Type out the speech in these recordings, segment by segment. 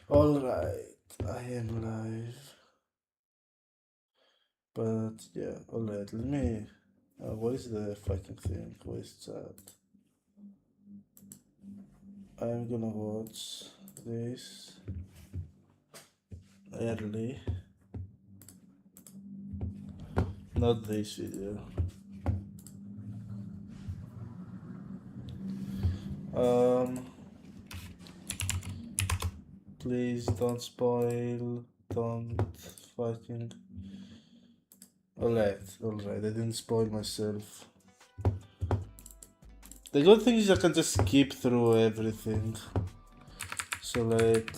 Alright, I am live. But yeah, alright, let me. What is the fucking thing? What is chat? I'm gonna watch this early. Not this video. Um, please don't spoil. Don't fucking. Alright, I didn't spoil myself. The good thing is I can just skip through everything. So like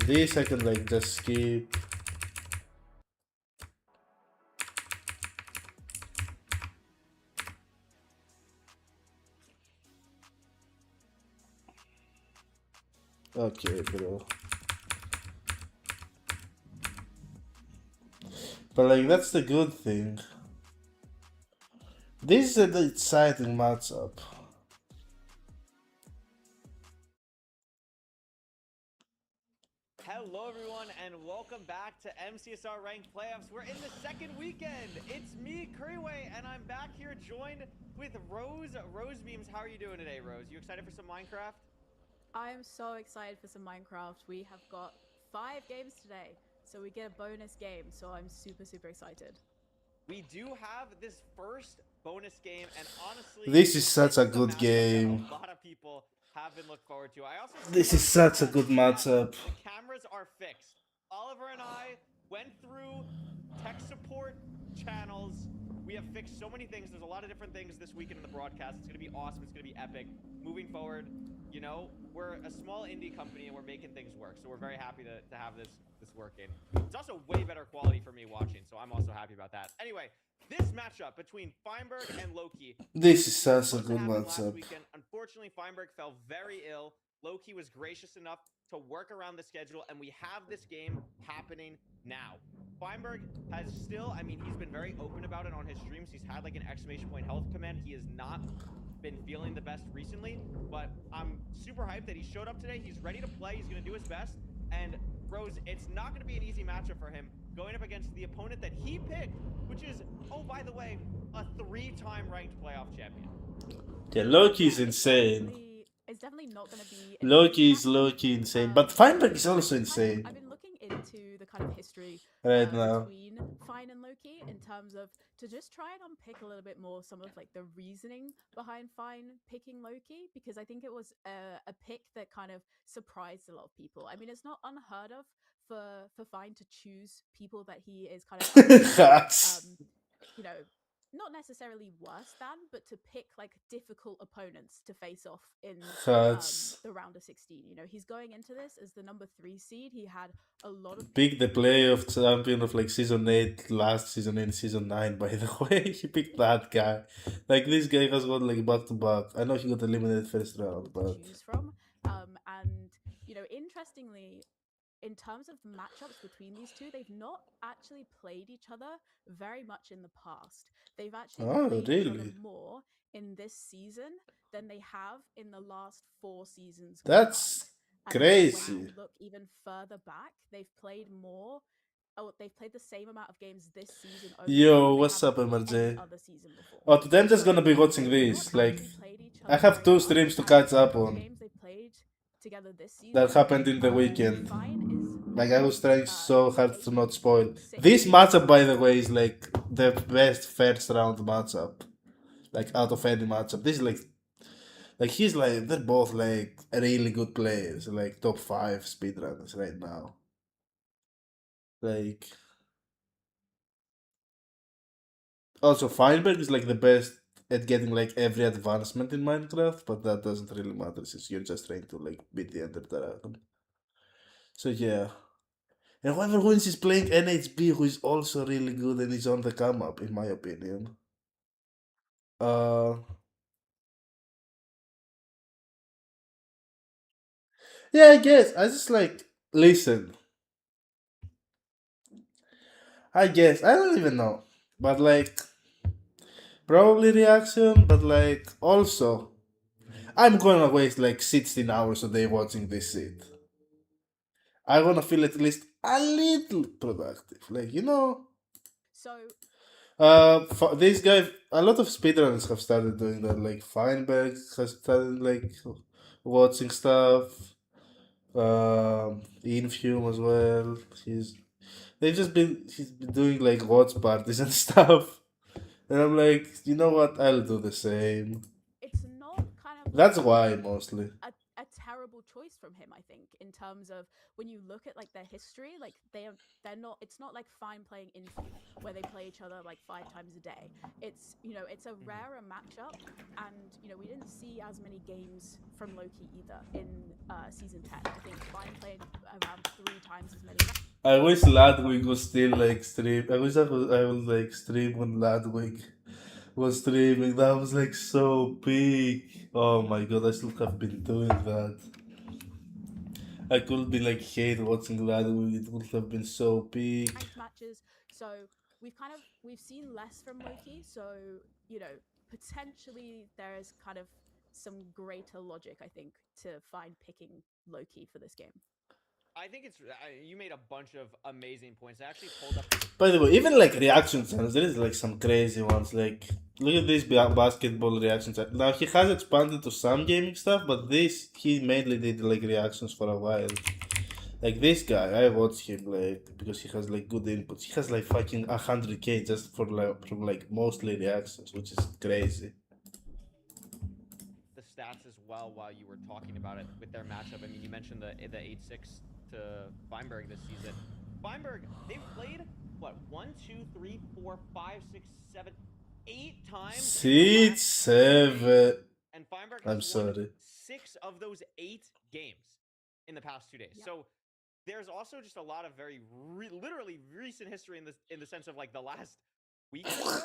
this I can like just skip. Okay, bro. But like that's the good thing. This is an exciting matchup. Hello, everyone, and welcome back to MCSR Ranked Playoffs. We're in the second weekend. It's me, Curryway, and I'm back here joined with Rose. Rose Beams, how are you doing today, Rose? You excited for some Minecraft? I am so excited for some Minecraft. We have got 5 games today, so we get a bonus game. So I'm super excited. We do have this first bonus game, and honestly, This is such this a is the good matchup that game. a lot of people have been looking forward to. I also see This in our is group such a chat good that matchup. the cameras are fixed. Oliver and I went through tech support channels. We have fixed so many things. There's a lot of different things this weekend in the broadcast. It's going to be awesome. It's going to be epic. Moving forward, you know, we're a small indie company and we're making things work. So we're very happy to have this working. It's also way better quality for me watching, so I'm also happy about that. Anyway, this matchup between Feinberg and Loki. This is It was such a supposed to good happen last matchup. weekend. Unfortunately, Feinberg fell very ill. Loki was gracious enough to work around the schedule, and we have this game happening now. Feinberg has still, I mean, he's been very open about it on his streams. He's had like an exclamation point health command. He has not been feeling the best recently, but I'm super hyped that he showed up today. He's ready to play. He's going to do his best. And Rose, it's not going to be an easy matchup for him going up against the opponent that he picked, which is, oh, by the way, a 3-time ranked playoff champion. Yeah, Loki Yeah, is insane. it's definitely not going to be an easy Loki is matchup. Loki insane. But Feinberg is also I've insane been looking into the kind of history right now. between Fine and Loki in terms of to just try and unpick a little bit more some of like the reasoning behind Fine picking Loki, because I think it was a pick that kind of surprised a lot of people. I mean, it's not unheard of for Fine to choose people that he is kind of arguably Hats. you know, not necessarily worse than, but to pick like difficult opponents to face off in Hats. the round of 16. You know, he's going into this as the number 3 seed. He had a lot of Pick people the believe playoff champion of like season 8, last season 8, season 9, by the way. He picked that guy. Like, this guy has got like back to back. I know he got eliminated first round, to but. choose from. And, you know, interestingly, in terms of matchups between these two, they've not actually played each other very much in the past. They've actually Oh, played each other really? more in this season than they have in the last 4 seasons That's combined. And when crazy. you look even further back, they've played more. Oh, they've played the same amount of games this season overall Yo, than they what's have up, any MRJ? other season before. Oh, today I'm just So gonna be watching they've not this. Like, actually played each I other have very 2 streams much. to And catch in up those on games they played together this that season, happened in the weekend. Fine is Like, I was trying so hard to not spoil. 8-6. This matchup, by the way, is like the best first round matchup. Like, out of any matchup. This is like he's like, they're both like really good players, like top 5 speedrunners right now. Like, also Feinberg is like the best at getting like every advancement in Minecraft, but that doesn't really matter since you're just trying to like beat the Ender Dragon. So yeah. And whoever wins is playing NHB, who is also really good and is on the come up, in my opinion. Uh, yeah, I guess. I just like, listen. I guess. I don't even know. But like, probably reaction, but like, also, I'm gonna waste like 16 hours a day watching this shit. I wanna feel at least a little productive. Like, you know, So these guys, a lot of speedrunners have started doing that. Like Feinberg has started like watching stuff. Infume as well. He's been doing like watch parties and stuff. And I'm like, you know what? I'll do the same. it's not kind of That's like why mostly. a terrible choice from him, I think, in terms of when you look at like their history, like they're not, it's not like Fine playing Infume where they play each other like 5 times a day. It's, you know, it's a rarer matchup, and you know, we didn't see as many games from Loki either in season 10. I think Fine played around 3 times as many. I wish Ludwig was still like stream. I was like stream when Ludwig was streaming. That was like so big. Oh my god, I still have been doing that. I could be like hate watching Ludwig. It would have been so big. Ranked matches. So we've seen less from Loki. So, you know, potentially there is kind of some greater logic, I think, to find picking Loki for this game. I think it's you made a bunch of amazing points. I actually pulled up. By the way, even like reaction channels, there is like some crazy ones. Like, look at this basketball reaction channel. Now he has expanded to some gaming stuff, but this he mainly did like reactions for a while. Like this guy, I watch him like because he has like good inputs. He has like fucking 100k just for like from like mostly reactions, which is crazy. The stats as well while you were talking about it with their matchup. I mean, you mentioned the 8-6 to Feinberg this season. Feinberg, they've played what 1, 2, 3, 4, 5, 6, 7, 8 times. 6, 7. And Feinberg I'm has won sorry. 6 of those 8 games in the past 2 days. Yep. So there's also just a lot of very literally recent history in the sense of like the last week or so.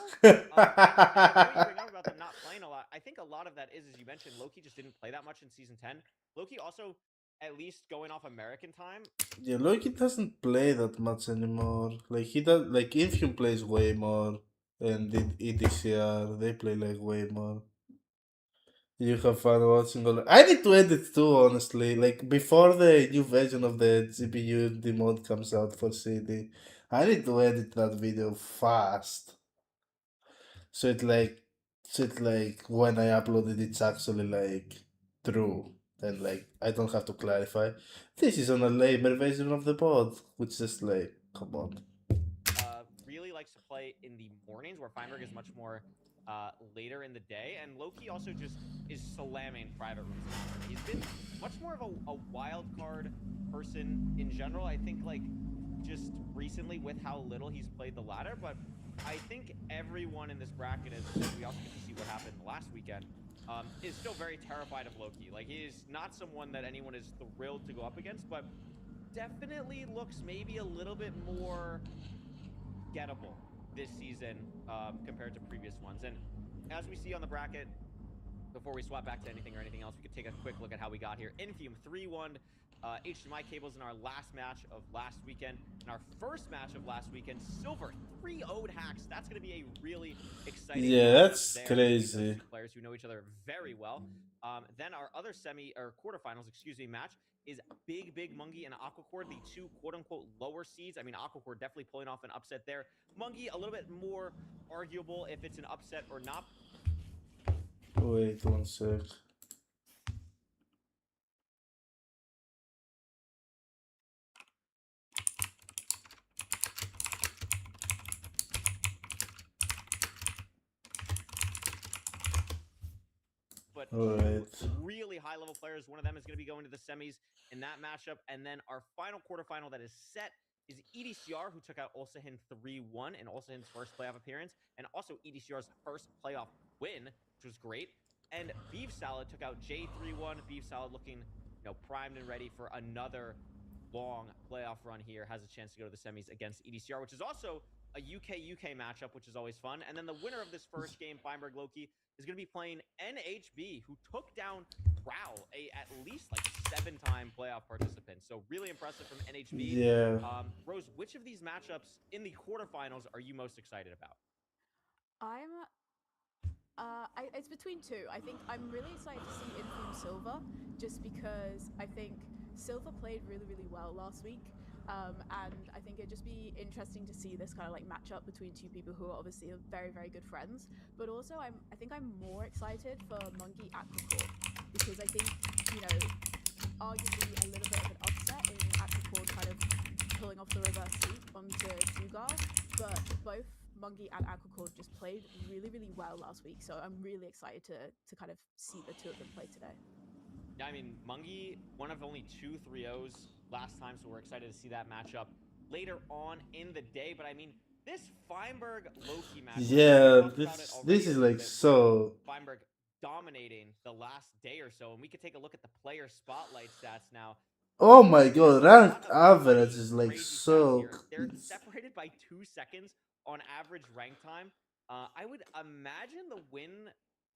I know you bring up about them not playing a lot. I think a lot of that is, as you mentioned, Loki just didn't play that much in season 10. Loki also, at least going off American time. Yeah, Loki doesn't play that much anymore. Like he does, like Infium plays way more, and EDCR they play like way more. You have fun watching all. I need to edit too, honestly. Like before the new version of the GPU demod comes out for CD, I need to edit that video fast. So it like when I upload it, it's actually like true, and like I don't have to clarify. This is on a lamer version of the pod, which is just like, come on. Really likes to play in the mornings, where Feinberg is much more later in the day, and Loki also just is slamming private rooms. He's been much more of a wild card person in general. I think like just recently with how little he's played the ladder, but I think everyone in this bracket is. We also get to see what happened last weekend. Is still very terrified of Loki. Like he is not someone that anyone is thrilled to go up against, but definitely looks maybe a little bit more gettable this season compared to previous ones. And as we see on the bracket, before we swap back to anything or anything else, we could take a quick look at how we got here. Infume 3-1 HDMI cables in our last match of last weekend. In our first match of last weekend, Silver 3-0'd Hacks. That's going to be a really exciting Yeah, that's there. crazy. Players who know each other very well. Then our other quarterfinals, match is Big Mungie and Aquacord, the two quote-unquote lower seeds. I mean, Aquacord definitely pulling off an upset there. Mungie, a little bit more arguable if it's an upset or not. Wait one sec. But Alright. really high-level players. One of them is going to be going to the semis in that matchup. And then our final quarterfinal that is set is EDCR, who took out Ulsahin 3-1 in Ulsahin's first playoff appearance, and also EDCR's first playoff win, which was great. And Beef Salad took out J3-1. Beef Salad looking, primed and ready for another long playoff run here. Has a chance to go to the semis against EDCR, which is also a UK matchup, which is always fun. And then the winner of this first game, Feinberg Loki, is going to be playing NHB, who took down Growl, at least like 7-time playoff participant. So really impressive from NHB. Yeah. Rose, which of these matchups in the quarterfinals are you most excited about? It's between two. I think I'm really excited to see Infume Silver, just because I think Silver played really, really well last week. And I think it'd just be interesting to see this kind of like matchup between two people who are obviously very, very good friends. But also, I think I'm more excited for Monkey Aquacord because I think, you know, arguably a little bit of an upset in Aquacord kind of pulling off the reverse sweep onto Jugar, but both Monkey and Aquacord just played really, really well last week. So I'm really excited to kind of see the two of them play today. Yeah, I mean, Mungie, one of only 2 3-0s last time, so we're excited to see that matchup later on in the day. But I mean, this Feinberg Loki matchup, Yeah, we talked about it this already is a little like bit with so. Feinberg dominating the last day or so, and we could take a look at the player spotlight stats now. Oh my god, There's a lot ranked of average pretty is like crazy stats so. here. They're separated by 2 seconds on average rank time. I would imagine the win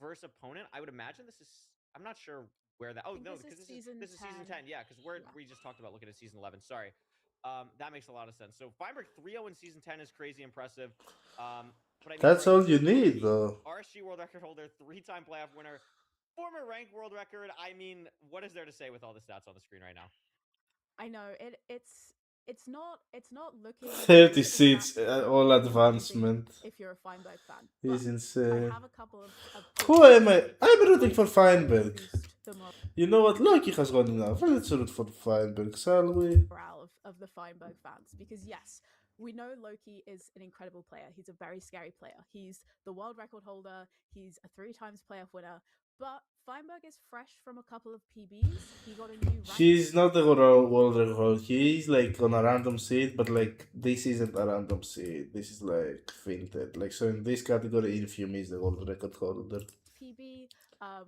versus opponent. I would imagine this is. I'm not sure where that. Oh think no, this because is this is season season 10. 10. Yeah, because we just talked about looking at season 11. Sorry. That makes a lot of sense. So Feinberg 3-0 in season 10 is crazy impressive. But I mean, That's all you versus need, Loki, though. RSG world record holder, 3-time playoff winner, former ranked world record. I mean, what is there to say with all the stats on the screen right now? I know it's not looking great for the 36 stats that all you'd be using advancement. if you're a Feinberg fan. He's But I insane. have a couple of Who quick am I? statistics I'm that rooting might for Feinberg. boost the You know what? Loki has gone enough. Let's root for Feinberg, shall we? morale of the Feinberg fans because yes, we know Loki is an incredible player. He's a very scary player. He's the world record holder. He's a 3 times playoff winner. But Feinberg is fresh from a couple of PBs. He got a new rank. He's not the world record. He's like on a random seed, but like this isn't a random seed. This is like finted. Like so in this category, Infium is the world record holder. PB,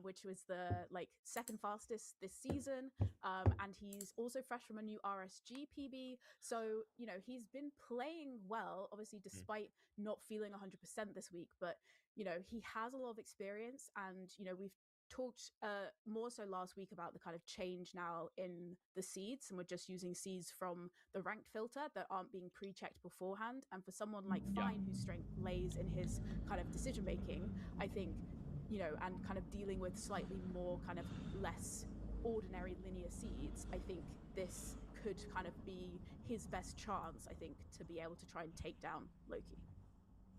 which was the like second fastest this season, and he's also fresh from a new RSG PB. So you know he's been playing well, obviously despite not feeling 100% this week. But you know he has a lot of experience, and you know we've talked more so last week about the kind of change now in the seeds, and we're just using seeds from the ranked filter that aren't being pre-checked beforehand. And for someone like Fine, whose strength lays in his kind of decision making, I think you know, and kind of dealing with slightly more kind of less ordinary linear seeds, I think this could kind of be his best chance, I think, to be able to try and take down Loki.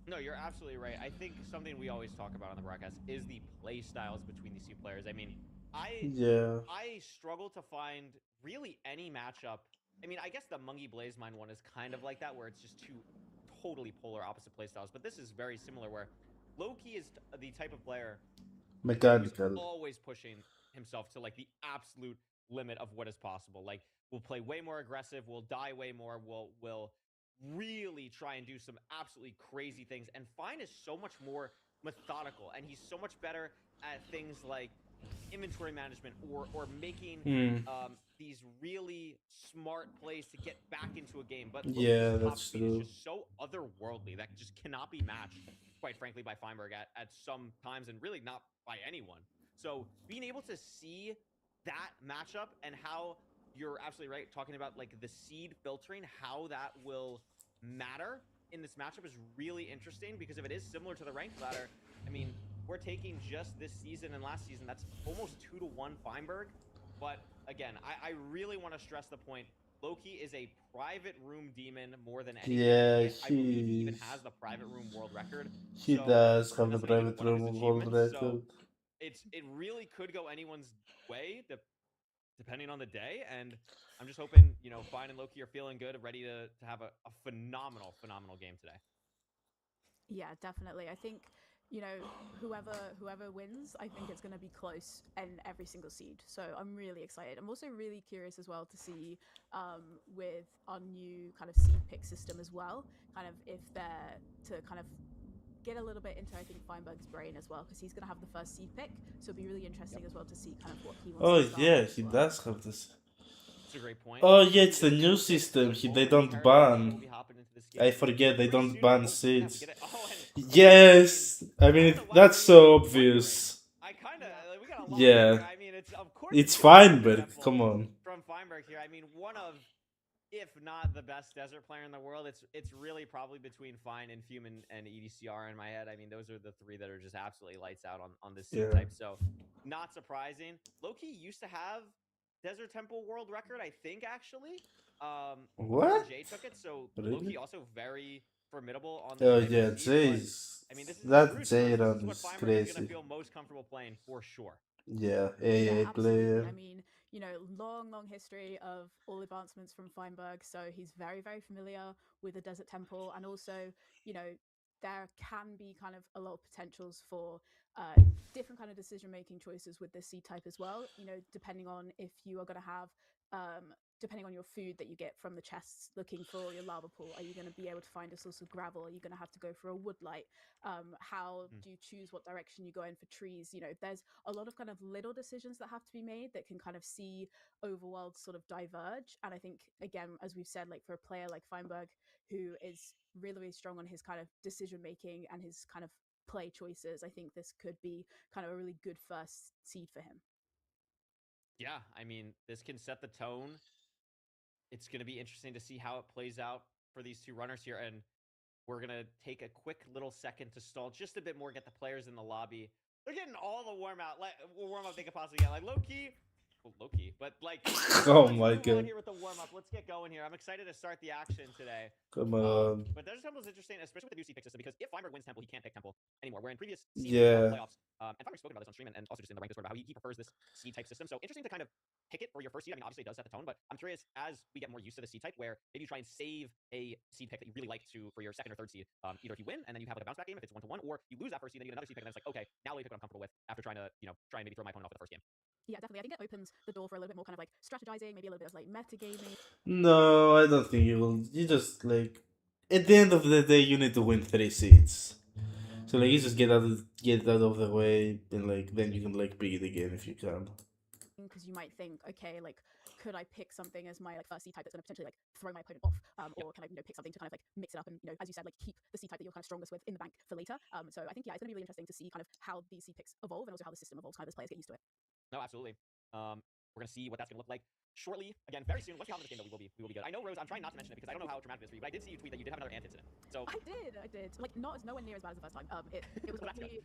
No, you're absolutely right. I think something we always talk about on the broadcast is the play styles between these two players. I mean, I struggle to find really any matchup. I mean, I guess the Mungie Blaze Mind one is kind of like that, where it's just two totally polar opposite play styles. But this is very similar, where Loki is the type of player who's Mechanical. always pushing himself to like the absolute limit of what is possible. Like, we'll play way more aggressive, we'll die way more, we'll really try and do some absolutely crazy things. And Fine is so much more methodical, and he's so much better at things like inventory management or making these really smart plays to get back into a game. But Yeah, Loki's top that's speed true. is just so otherworldly that just cannot be matched, quite frankly, by Feinberg at some times, and really not by anyone. So being able to see that matchup and how you're absolutely right talking about like the seed filtering, how that will matter in this matchup is really interesting, because if it is similar to the ranked ladder, I mean, we're taking just this season and last season, that's almost 2-1 Feinberg. But again, I really want to stress the point. Loki is a private room demon more than anything. Yeah, I believe he even has the private room world record. He So does have the doesn't make it private one of his room world achievements. record. So it really could go anyone's way, depending on the day. And I'm just hoping, you know, Fine and Loki are feeling good, ready to have a phenomenal game today. Yeah, definitely. I think you know whoever wins, I think it's going to be close in every single seed. So I'm really excited. I'm also really curious as well to see with our new kind of seed pick system as well, kind of if they're to kind of get a little bit into I think Feinberg's brain as well, because he's going to have the first seed pick. So it'll be really interesting as well to see kind of what he wants. Oh to start yeah, with he as well. does have this. It's a great point. Oh yeah, it's the new system. They don't ban. I forget they don't ban seeds. Yes, I mean that's so obvious. I kind of we got a lot. Yeah, I mean, it's of course it's Feinberg. Come on. From Feinberg here. I mean, one of, if not the best desert player in the world, it's really probably between Fine and Fume and EDCR in my head. I mean, those are the three that are just absolutely lights out on this seed type. So not surprising. Loki used to have Desert Temple world record, I think, actually. Before What? Jay took it, so Really? Loki also very formidable on the Oh sniper yeah, seed, but, Jay's I mean, this is that Screwed J first. This run is what is Feinberg is going crazy. to feel most comfortable playing for sure. Yeah, Yeah, AA absolutely. player. I mean, you know, long history of all advancements from Feinberg, so he's very familiar with the Desert Temple, and also, you know, there can be kind of a lot of potentials for different kind of decision-making choices with this seed type as well. You know, depending on if you are going to have, depending on your food that you get from the chests looking for your lava pool, are you going to be able to find a source of gravel? Are you going to have to go for a wood light? How do you choose what direction you go in for trees? You know, there's a lot of kind of little decisions that have to be made that can kind of see overworld sort of diverge. And I think, again, as we've said, like for a player like Feinberg, who is really strong on his kind of decision making and his kind of play choices, I think this could be kind of a really good first seed for him. Yeah, I mean, this can set the tone. It's going to be interesting to see how it plays out for these two runners here. And we're going to take a quick little second to stall just a bit more, get the players in the lobby. They're getting all the warm up they could possibly get. Like low-key, but like Oh let's my move on god. here with the warm up. Let's get going here. I'm excited to start the action today. Come on. But Desert Temple is interesting, especially with the new seed pick system, because if Feinberg wins Temple, he can't pick Temple anymore. Where in previous seed Yeah. playoffs, and Feinberg's spoken about this on stream and also just in the ranked Discord about how he prefers this seed type system. So interesting to kind of pick it for your first seed. I mean, obviously it does set the tone, but I'm curious as we get more used to the seed type, where maybe you try and save a seed pick that you really like for your second or third seed. Either if you win and then you have like a bounce back game if it's 1-1, or you lose that first seed, then you get another seed pick, and then it's like, okay, now let me pick what I'm comfortable with after trying to try and maybe throw my opponent off with the first game. Yeah, definitely. I think it opens the door for a little bit more kind of like strategizing, maybe a little bit of like metagaming. No, I don't think you will. You just like at the end of the day, you need to win 3 seats. So like you just get it out of the way, and like then you can like pick it again if you can. Because you might think, okay, like could I pick something as my like first seed type that's going to potentially like throw my opponent off, or can I pick something to kind of like mix it up and as you said, like keep the seed type that you're kind of strongest with in the bank for later. So I think it's going to be really interesting to see kind of how these seed picks evolve and also how the system evolves kind of as players get used to it. No, absolutely. We're gonna see what that's gonna look like shortly. Again, very soon. Once we hop in this game, though, we will be good. I know, Rose. I'm trying not to mention it because I don't know how traumatic it is for you, but I did see you tweet that you did have another ant incident. So I did. Like nowhere near as bad as the first time. It was only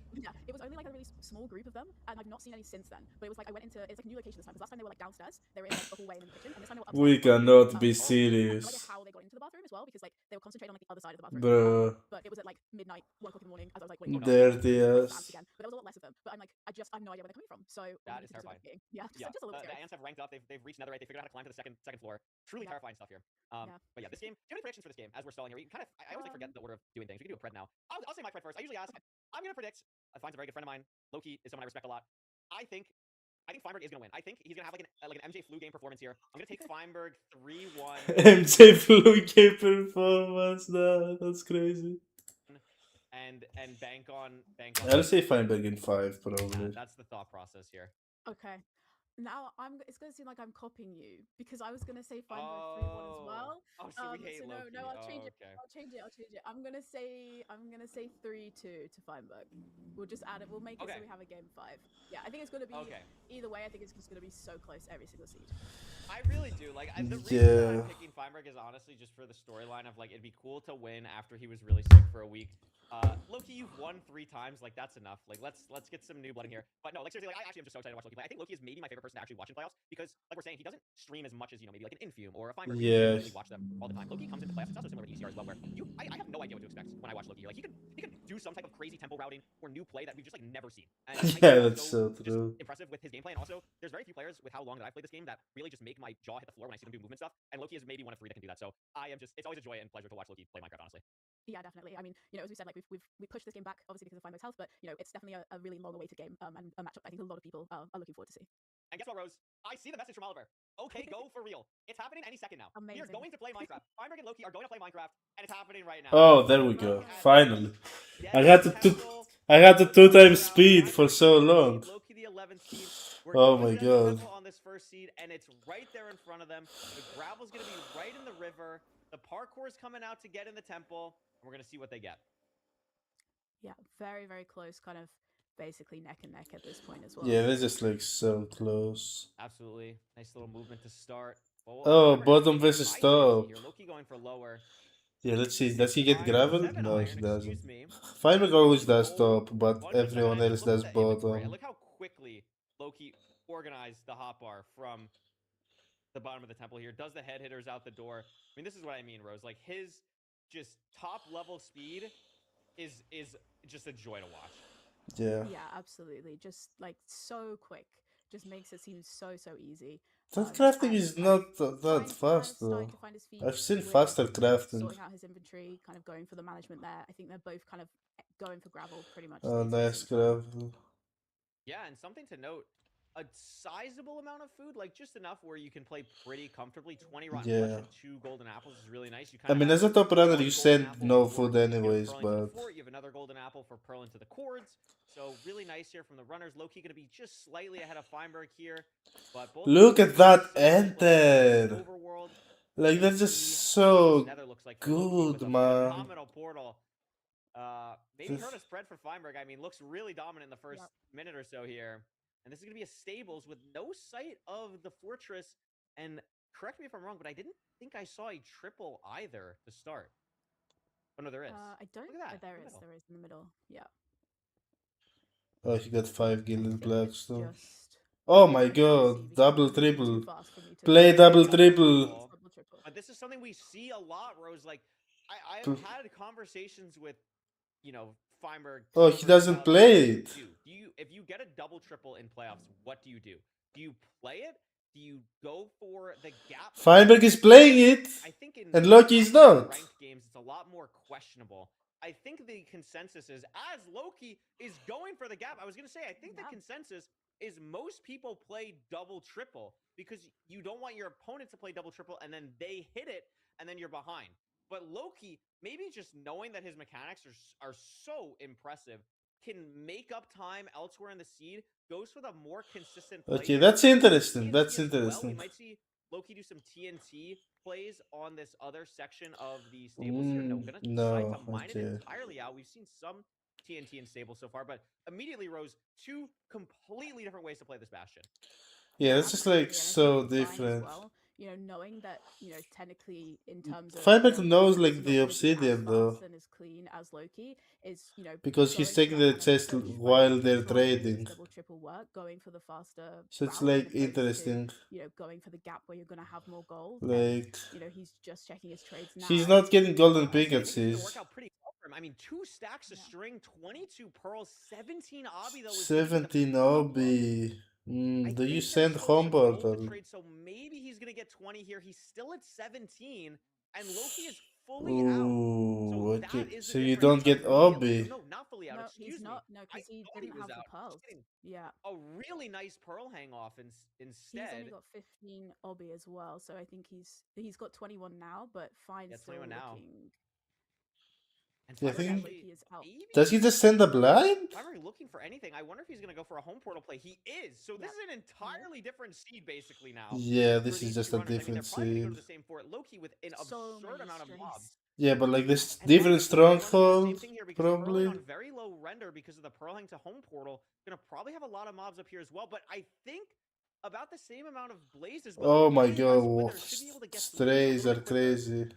it was only like a really small group of them, and I've not seen any since then. But it was like I went into it's like a new location this time because last time they were like downstairs, they were in like the hallway and in the kitchen, and this time they were upstairs. We cannot be I have no idea serious, how they got into the bathroom as well because like they were concentrating on like the other side of the bathroom. bruh. But it was at like midnight, 1 o'clock in the morning, as I was like, wait, Dirty ass. again. But there was a lot less of them. But I'm like, I have no idea where they're coming from. So that is terrifying. Yeah, just a little the scary. ants have ranked up. They've reached Netherite. They figured out how to climb to the second floor. Truly terrifying stuff here. But yeah, this game. Do you have any predictions for this game as we're stalling here? We kind of I always like forget the order of doing things. We can do a pred now. I'll say my pred first. I usually ask. I'm gonna predict. Fine's a very good friend of mine. Loki is someone I respect a lot. I think Feinberg is gonna win. I think he's gonna have like an MJ Flu game performance here. I'm gonna take Feinberg 3-1. MJ Flu game performance. Nah, that's crazy. And bank on. I'll say Feinberg in 5 probably. That's the thought process here. Okay. Now it's gonna seem like I'm copying you because I was gonna say Feinberg 3-1 as well. Oh, so we hate Loki. No, I'll change it. Okay. I'll change it. I'm gonna say 3-2 to Feinberg. We'll just add it. We'll make it so we have a game 5. Yeah, I think it's gonna be either way. I think it's just gonna be so close every single seed. I really do. Like the reason I'm picking Feinberg is honestly just for the storyline of like it'd be cool to win after he was really sick for a week. Loki, you've won 3 times. Like that's enough. Like let's get some new blood in here. But no, like seriously, like I actually am just so excited to watch Loki play. I think Loki is maybe my favorite person to actually watch in playoffs because, like we're saying, he doesn't stream as much as maybe like an Infume or a Feinberg. Yeah. You really watch them all the time. Loki comes into playoffs. It's also similar to ECR as well, where I have no idea what to expect when I watch Loki. Like he can do some type of crazy tempo routing or new play that we've just like never seen. And yeah, that's so true. Impressive with his gameplay, and also there's very few players with how long that I've played this game that really just make my jaw hit the floor when I see them do movement stuff. And Loki is maybe one of 3 that can do that. So it's always a joy and pleasure to watch Loki play Minecraft, honestly. Yeah, definitely. I mean, as we said, like we pushed this game back obviously because of Feinberg's health, but it's definitely a really long-awaited game and a matchup I think a lot of people are looking forward to see. And guess what, Rose? I see the message from Oliver. Okay, go for real. It's happening any second now. Amazing. We are going to play Minecraft. Feinberg and Loki are going to play Minecraft, and it's happening right now. Oh, there we go. Finally. I had the 2 times speed for so long. Loki the 11th seed. Oh my god. On this first seed, and it's right there in front of them. The gravel's going to be right in the river. The parkour's coming out to get in the temple. We're going to see what they get. Yeah, very, very close, kind of basically neck and neck at this point as well. Yeah, they're just like so close. Absolutely. Nice little movement to start. Oh, bottom versus top. Loki going for lower. Yeah, let's see. Does he get gravel? No, he doesn't. Feinberg always does top, but everyone else does bottom. Look how quickly Loki organized the hotbar from the bottom of the temple here. Does the head hitters out the door. I mean, this is what I mean, Rose. Like his just top level speed is just a joy to watch. Yeah. Yeah, absolutely. Just like so quick. Just makes it seem so easy. That crafting And is kind not of that fast starting though. to find his feet I've seen with faster crafting. sorting out his inventory, kind of going for the management there. I think they're both kind of going for gravel pretty much. Oh, at the exact nice same time. gravel. Yeah, and something to note, a sizable amount of food, like just enough where you can play pretty comfortably. 20 rotten flesh Yeah. and 2 golden apples is really nice. You I kind mean, of as a top runner, you golden send apple no for, food anyways, purling to the but fort. You have another golden apple for purling to the cords. So really nice here from the runners. Loki going to be just slightly ahead of Feinberg here, but both look at that enter. enter. Overworld. Like that's AC, just so Nether looks like for Loki with good, a man. phenomenal portal. Maybe This- hurt a spread for Feinberg. I mean, looks really dominant in the first minute or so here. And this is going to be a stables with no sight of the fortress. And correct me if I'm wrong, but I didn't think I saw a triple either to start. Oh, no, there is. I don't. Look at that. There in the is. middle. There is in the middle. Yeah. Oh, he got 5 gilded Next game blocks is though. just Oh my pretty messy god, because double it's too triple. fast for me to Play know. double Double triple. triple. Double triple. But this is something we see a lot, Rose. Like, I've Pl- had conversations with, Feinberg. Oh, he doesn't play it. Do you, if you get a double triple in playoffs, what do you do? Do you play it? Do you go for the gap? Feinberg is playing it, I think in and Loki is not. ranked games, it's a lot more questionable. I think the consensus is as Loki is going for the gap. I was going to say, I think the consensus is most people play double triple because you don't want your opponent to play double triple and then they hit it and then you're behind. But Loki, maybe just knowing that his mechanics are so impressive, can make up time elsewhere in the seed, goes for the more consistent play. Okay, that's interesting. TNT That's as well. We interesting. might see Loki do some TNT plays on this other section of the stables here. No, gonna decide to mine it okay. entirely out. We've seen some TNT in stables so far, but immediately Rose, 2 completely different ways to play this Bastion. Yeah, it's just like Absolutely, and I so think it's fine as different. well, knowing that, technically in terms of Feinberg knows it's like not the gonna be as obsidian though, fast and as clean as Loki is, because he's going for taking that the kind of chest push where while he's they're trying to make his trading. double triple work, going for the faster So it's route, like as opposed to, interesting. going for the gap where you're gonna have more gold. Like And, he's just checking his trades now. he's not getting golden I think it's gonna pickaxes. work out pretty well for him. I mean, 2 stacks of Yeah. string, 22 pearls, 17 obby though. is gonna be the 17 problem. obi. I Do think you there's send still home some gold to portal? trade, so maybe he's gonna get 20 here. He's still at 17, and Loki is fully out. Ooh, So that okay. is the So you difference don't of get really obi. no, not fully out. No, Excuse he's me. not. No, I because he thought didn't was have the out. I was pearls. getting Yeah. a really nice pearl hang off He's instead. only got 15 obby as well, so I think he's got 21 now, but Fine's Yeah, still 21 now. looking. And Yeah, I Feinberg think- actually, Loki is out. maybe Does he just send a blind? Feinberg looking for anything. I wonder if he's gonna go for a home portal play. He is. So this is an entirely different seed basically now. Yeah, for this these is just two a runners. I mean, different they're probably gonna go to seed. the same fort. Loki with an So absurd many amount of strays. mobs. Yeah, but like this And different Feinberg gonna be running the same stronghold, thing here because they're probably. rolling on very low render because of the pearling to home portal. Gonna probably have a lot of mobs up here as well, but I think about the same amount of blazes. But Oh my Loki, as god, Wither, should be able to get to Loki a strays little are bit quicker. crazy.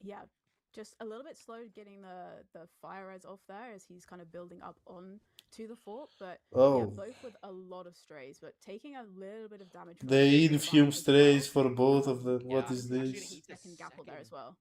Yeah, just a little bit slow getting the fire res off there as he's kind of building up on to the fort, but yeah, Oh, both with a lot of strays, but taking a little bit of damage. From they the infume Fine as strays well. for both of them. What Yeah, is he's actually gonna this? eat the Second gapple there as second. well.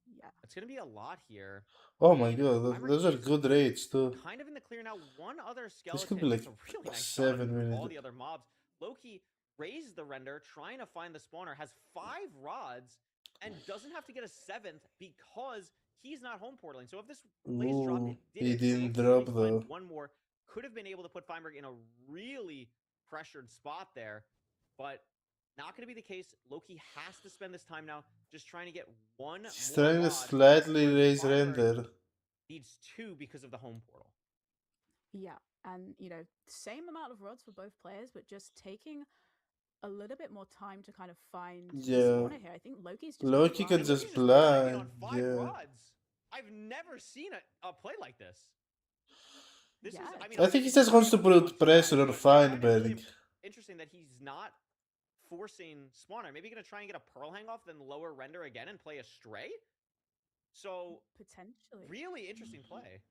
Yeah. It's gonna be a lot here. Oh my god, Feinberg those are is good rates too. kind of in the clear now. One other This skeleton. could be like It's a really nice 7 shot of all minutes. the other mobs. Loki raised the render, trying to find the spawner, has 5 rods, and doesn't have to get a 7th because he's not home portaling. So if this blaze dropped, Ooh, it he didn't. So didn't Loki drop needs to find though. one more. Could have been able to put Feinberg in a really pressured spot there, but not going to be the case. Loki has to spend this time now just trying to get one He's more trying to rod, slightly whereas raise Feinberg render. needs 2 because of the home portal. Yeah, and same amount of rods for both players, but just taking a little bit more time to kind of find the Yeah. spawner here. I think Loki's just Loki can And just Loki's blinding blind. on 5 Yeah. rods. I've never seen a play like this. This Yeah, is, I mean, I think he just wants to put pressure on but I find it really Feinberg. interesting that he's not forcing spawner. Maybe gonna try and get a pearl hang off, then lower render again and play a stray. So potentially really interesting play.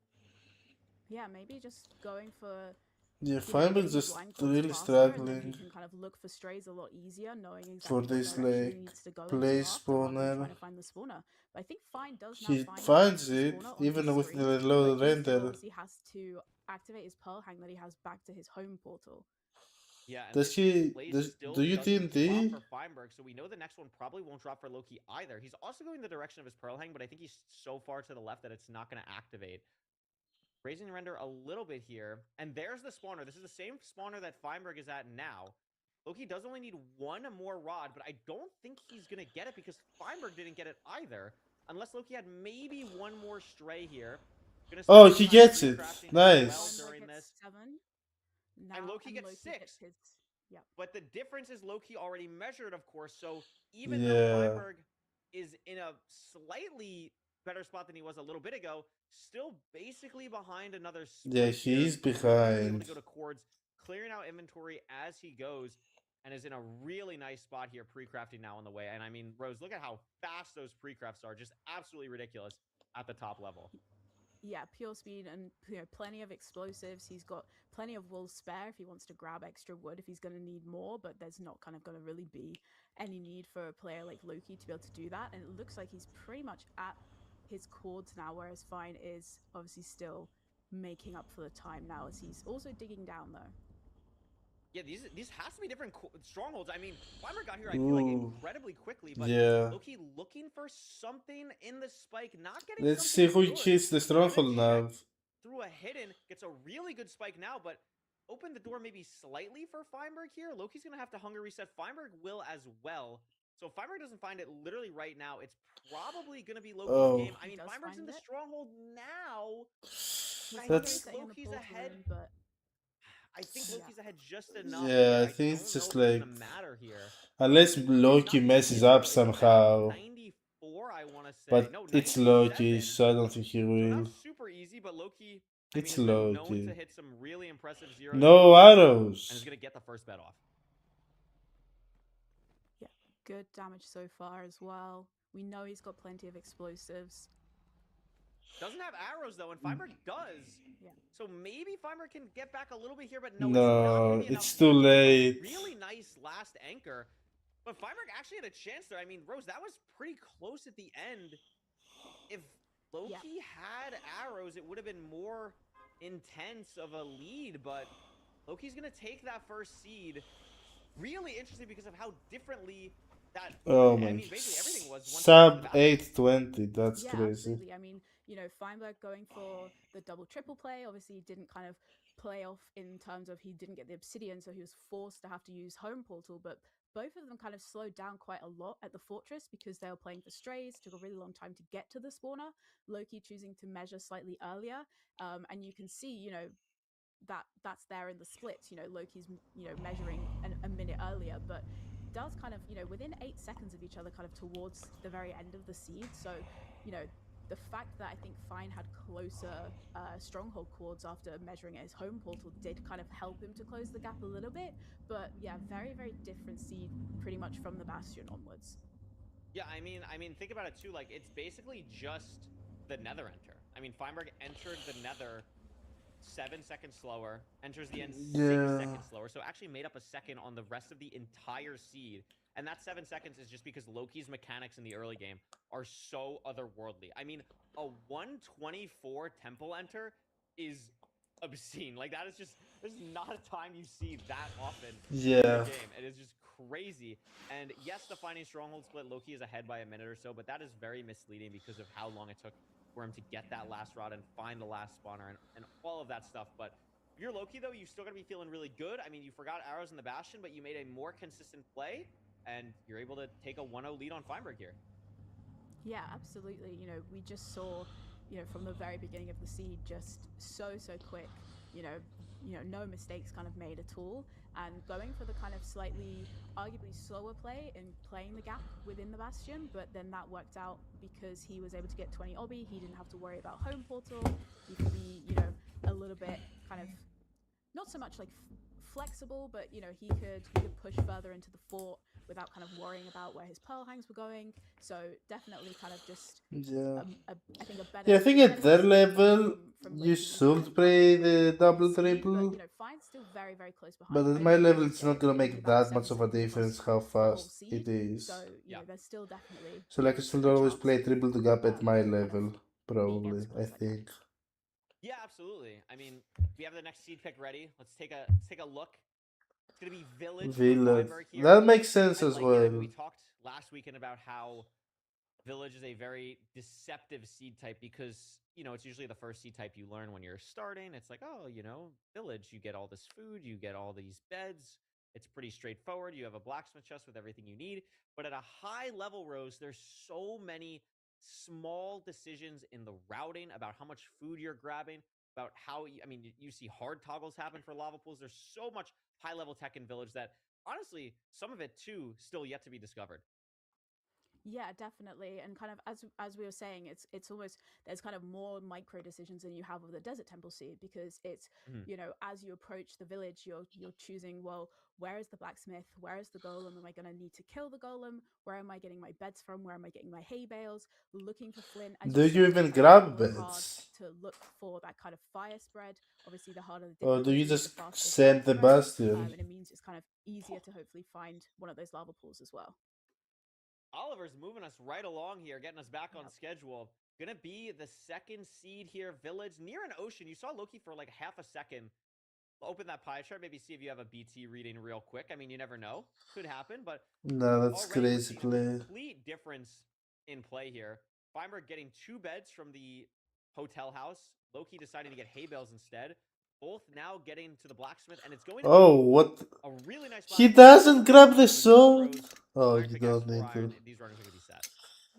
Yeah, maybe just going for Yeah, you know, Feinberg getting the just blind calls really faster, and then he struggling can kind of look for strays a lot easier, knowing for exactly what this direction he like needs to go play into after, rather than trying spawner. to find the spawner. But I think Fine does now He find finds the it spawner on even with B3, the but low he still render. obviously has to activate his Pearl Hang that he has back to his home portal. Yeah, and Does this he? place Does still do you doesn't drop TNT? for Feinberg, so we know the next one probably won't drop for Loki either. He's also going the direction of his Pearl Hang, but I think he's so far to the left that it's not going to activate. Raising render a little bit here, and there's the spawner. This is the same spawner that Feinberg is at now. Loki does only need one more rod, but I don't think he's going to get it because Feinberg didn't get it either. Unless Loki had maybe one more stray here. Oh, he gets it. Nice. Feinberg During gets this. 7 now, And Loki gets hits 6. his... Yep. But the difference is Loki already measured, of course. So even though Yeah. Feinberg is in a slightly better spot than he was a little bit ago, still basically behind another sprint Yeah, here. he's He's gonna be able behind. to go to Cords, clearing out inventory as he goes, and is in a really nice spot here, pre-crafting now on the way. And I mean, Rose, look at how fast those pre-crafts are. Just absolutely ridiculous at the top level. Yeah, pure speed and plenty of explosives. He's got plenty of wool spare if he wants to grab extra wood if he's going to need more, but there's not kind of going to really be any need for a player like Loki to be able to do that. And it looks like he's pretty much at his cords now, whereas Fine is obviously still making up for the time now as he's also digging down though. Yeah, these has to be different strongholds. I mean, Feinberg got here, I feel like, incredibly quickly, but Yeah. Loki looking for something in the spike, not getting Let's see something who good. hits the stronghold now. Through a hidden, gets a really good spike now, but open the door maybe slightly for Feinberg here. Loki's going to have to hunger reset. Feinberg will as well. So if Feinberg doesn't find it literally right now, it's probably going to be Loki's game. I mean, Feinberg's in the stronghold now. That's... Loki's ahead, but I think Loki's ahead just enough. Yeah, I think it's don't just know if like... gonna matter here. Unless Loki messes up somehow. 94, I want to say. But No, it's 97. Loki, so I don't think he So will. not super easy, but Loki, I It's mean, has been known Loki. to hit some really impressive zeros. No arrows. And is going to get the first bet off. Yeah, good damage so far as well. We know he's got plenty of explosives. Doesn't have arrows though, and Feinberg does. Yeah. So maybe Feinberg can get back a little bit here, but no, No, it's not it's too enough. late. Really nice last anchor. But Feinberg actually had a chance there. I mean, Rose, that was pretty close at the end. If Loki had arrows, it would have been more intense of a lead, but Loki's going to take that first seed. Really interesting because of how differently that... Oh I my... mean, basically everything was... Sub 820, that's yeah, crazy. Absolutely. I mean, Feinberg going for the double triple play obviously didn't kind of play off in terms of he didn't get the obsidian, so he was forced to have to use home portal, but both of them kind of slowed down quite a lot at the fortress because they were playing for strays, took a really long time to get to the spawner. Loki choosing to measure slightly earlier, and you can see, that's there in the splits. Loki's, measuring a minute earlier, but does kind of, within 8 seconds of each other, kind of towards the very end of the seed. So, the fact that I think Fine had closer stronghold cords after measuring at his home portal did kind of help him to close the gap a little bit. But yeah, very, very different seed pretty much from the Bastion onwards. Yeah, I mean, think about it too. Like, it's basically just the Nether enter. I mean, Feinberg entered the Nether 7 seconds slower, enters the end 6 seconds slower, so actually made up a second on the rest of the entire seed. And that 7 seconds is just because Loki's mechanics in the early game are so otherworldly. I mean, a 124 temple enter is obscene. Like, that is just, there's not a time you see that often in the game. It is just crazy. And yes, the Finding Stronghold split, Loki is ahead by a minute or so, but that is very misleading because of how long it took for him to get that last rod and find the last spawner and all of that stuff. But if you're Loki, though, you still got to be feeling really good. I mean, you forgot arrows in the Bastion, but you made a more consistent play, and you're able to take a 1-0 lead on Feinberg here. Yeah, absolutely. We just saw, from the very beginning of the seed, just so quick, no mistakes kind of made at all. And going for the kind of slightly, arguably slower play and playing the gap within the Bastion, but then that worked out because he was able to get 20 obby. He didn't have to worry about home portal. He could be, a little bit kind of, not so much like flexible, but he could push further into the fort without kind of worrying about where his pearl hangs were going. So definitely kind of just Yeah. I think a better. Yeah, I think at better their decision level, from you Loki than Fine. should play the double See, but triple. you know, Fine's still very, very close But behind. at I my believe level, he's it's not gonna getting make about that 7 much of a seconds difference across how the whole fast it seed. is. So you Yeah. know, there's still definitely So like I should a always chance play triple the gap at my kind of level, being able probably. to I close that gap. think. Yeah, absolutely. I mean, we have the next seed pick ready. Let's take a look. It's gonna be Village from Village. Feinberg here. That makes sense I as like it. I mean, well. we talked last weekend about how Village is a very deceptive seed type because, you know, it's usually the first seed type you learn when you're starting. It's like, oh, you know, Village, you get all this food, you get all these beds. It's pretty straightforward. You have a blacksmith chest with everything you need. But at a high level, Rose, there's so many small decisions in the routing about how much food you're grabbing, about how, I mean, you see hard toggles happen for lava pools. There's so much high level tech in Village that honestly, some of it too, still yet to be discovered. Yeah, definitely. And kind of as we were saying, it's almost there's kind of more micro decisions than you have with the Desert Temple seed because it's Mhm. you know as you approach the village, you're choosing well where is the blacksmith, where is the golem? Am I going to need to kill the golem? Where am I getting my beds from? Where am I getting my hay bales? Looking for flint, as Do you you said, even trying grab really hard beds? to look for that kind of fire spread. Obviously, the harder the Or do you difficulty, the just faster the fire send the spread, bastion? and it means it's kind of easier to hopefully find one of those lava pools as well. Oliver's moving us right along here, getting us back on Yep. schedule. Gonna be the second seed here, Village, near an ocean. You saw Loki for like half a second. Open that pie chart, maybe see if you have a BT reading real quick. I mean, you never know. Could happen, but No, that's already we're crazy seeing a play. complete difference in play here. Feinberg getting 2 beds from the hotel house. Loki deciding to get hay bales instead. Both now getting to the blacksmith, and it's going to Oh, be what? a really nice He blacksmith. doesn't grab the Good sword? Rose. Oh, Iron you pickaxe, don't 4 need iron. to. These runners are gonna be set.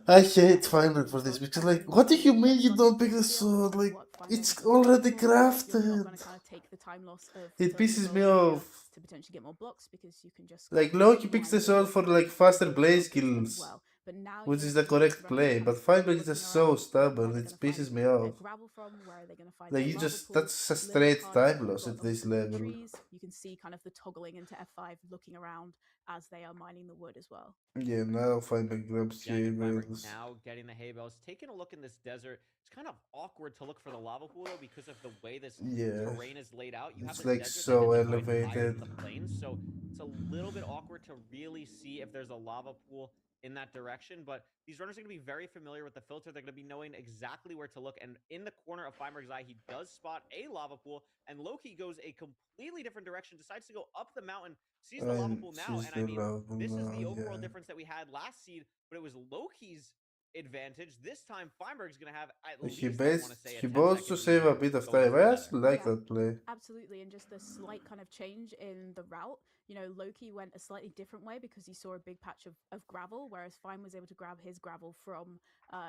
I hate Feinberg for this because, like, what do you mean you don't pick the Skill sword? of Like, what Feinberg it's is looking already for. You're not crafted. going to kind of take the time loss of It killing the pisses me golem here off. to potentially get more blocks because you can just kind Like, of Loki picks mine the the sword wood for, like, and faster get blaze yourself good flint as kills, well. But now which you is the know these correct runners are play. kind But of Feinberg is looking just so around. Where are stubborn, they it going to find pisses me their off. gravel from? Where are they going to find Like, their you lava just, pool? that's a A little bit straight harder time when you've loss got at this obviously the level. trees. You can see kind of the toggling into F5, looking around as they are mining the wood as well. Yeah, now Feinberg grabs Yeah, I mean, Feinberg Jables. now getting the hay bales. Taking a look in this desert. It's kind of awkward to look for the lava pool, though, because of the way this Yeah, terrain is laid out. You have it's this like desert that so is quite higher elevated. than the plains, so it's a little bit awkward to really see if there's a lava pool in that direction. But these runners are going to be very familiar with the filter. They're going to be knowing exactly where to look. And in the corner of Feinberg's eye, he does spot a lava pool, and Loki goes a completely different direction, decides to go up the mountain, sees the lava And pool now. she's And I the mean, love this is now, the overall yeah. difference that we had last seed, but it was Loki's advantage. This time, Feinberg's going to have at He least, I want to best say, a he 10 wants to second save lead a bit of going time. through I the nether. actually like Yeah. that play. Absolutely, and just the slight kind of change in the route. You know, Loki went a slightly different way because he saw a big patch of gravel, whereas Fine was able to grab his gravel from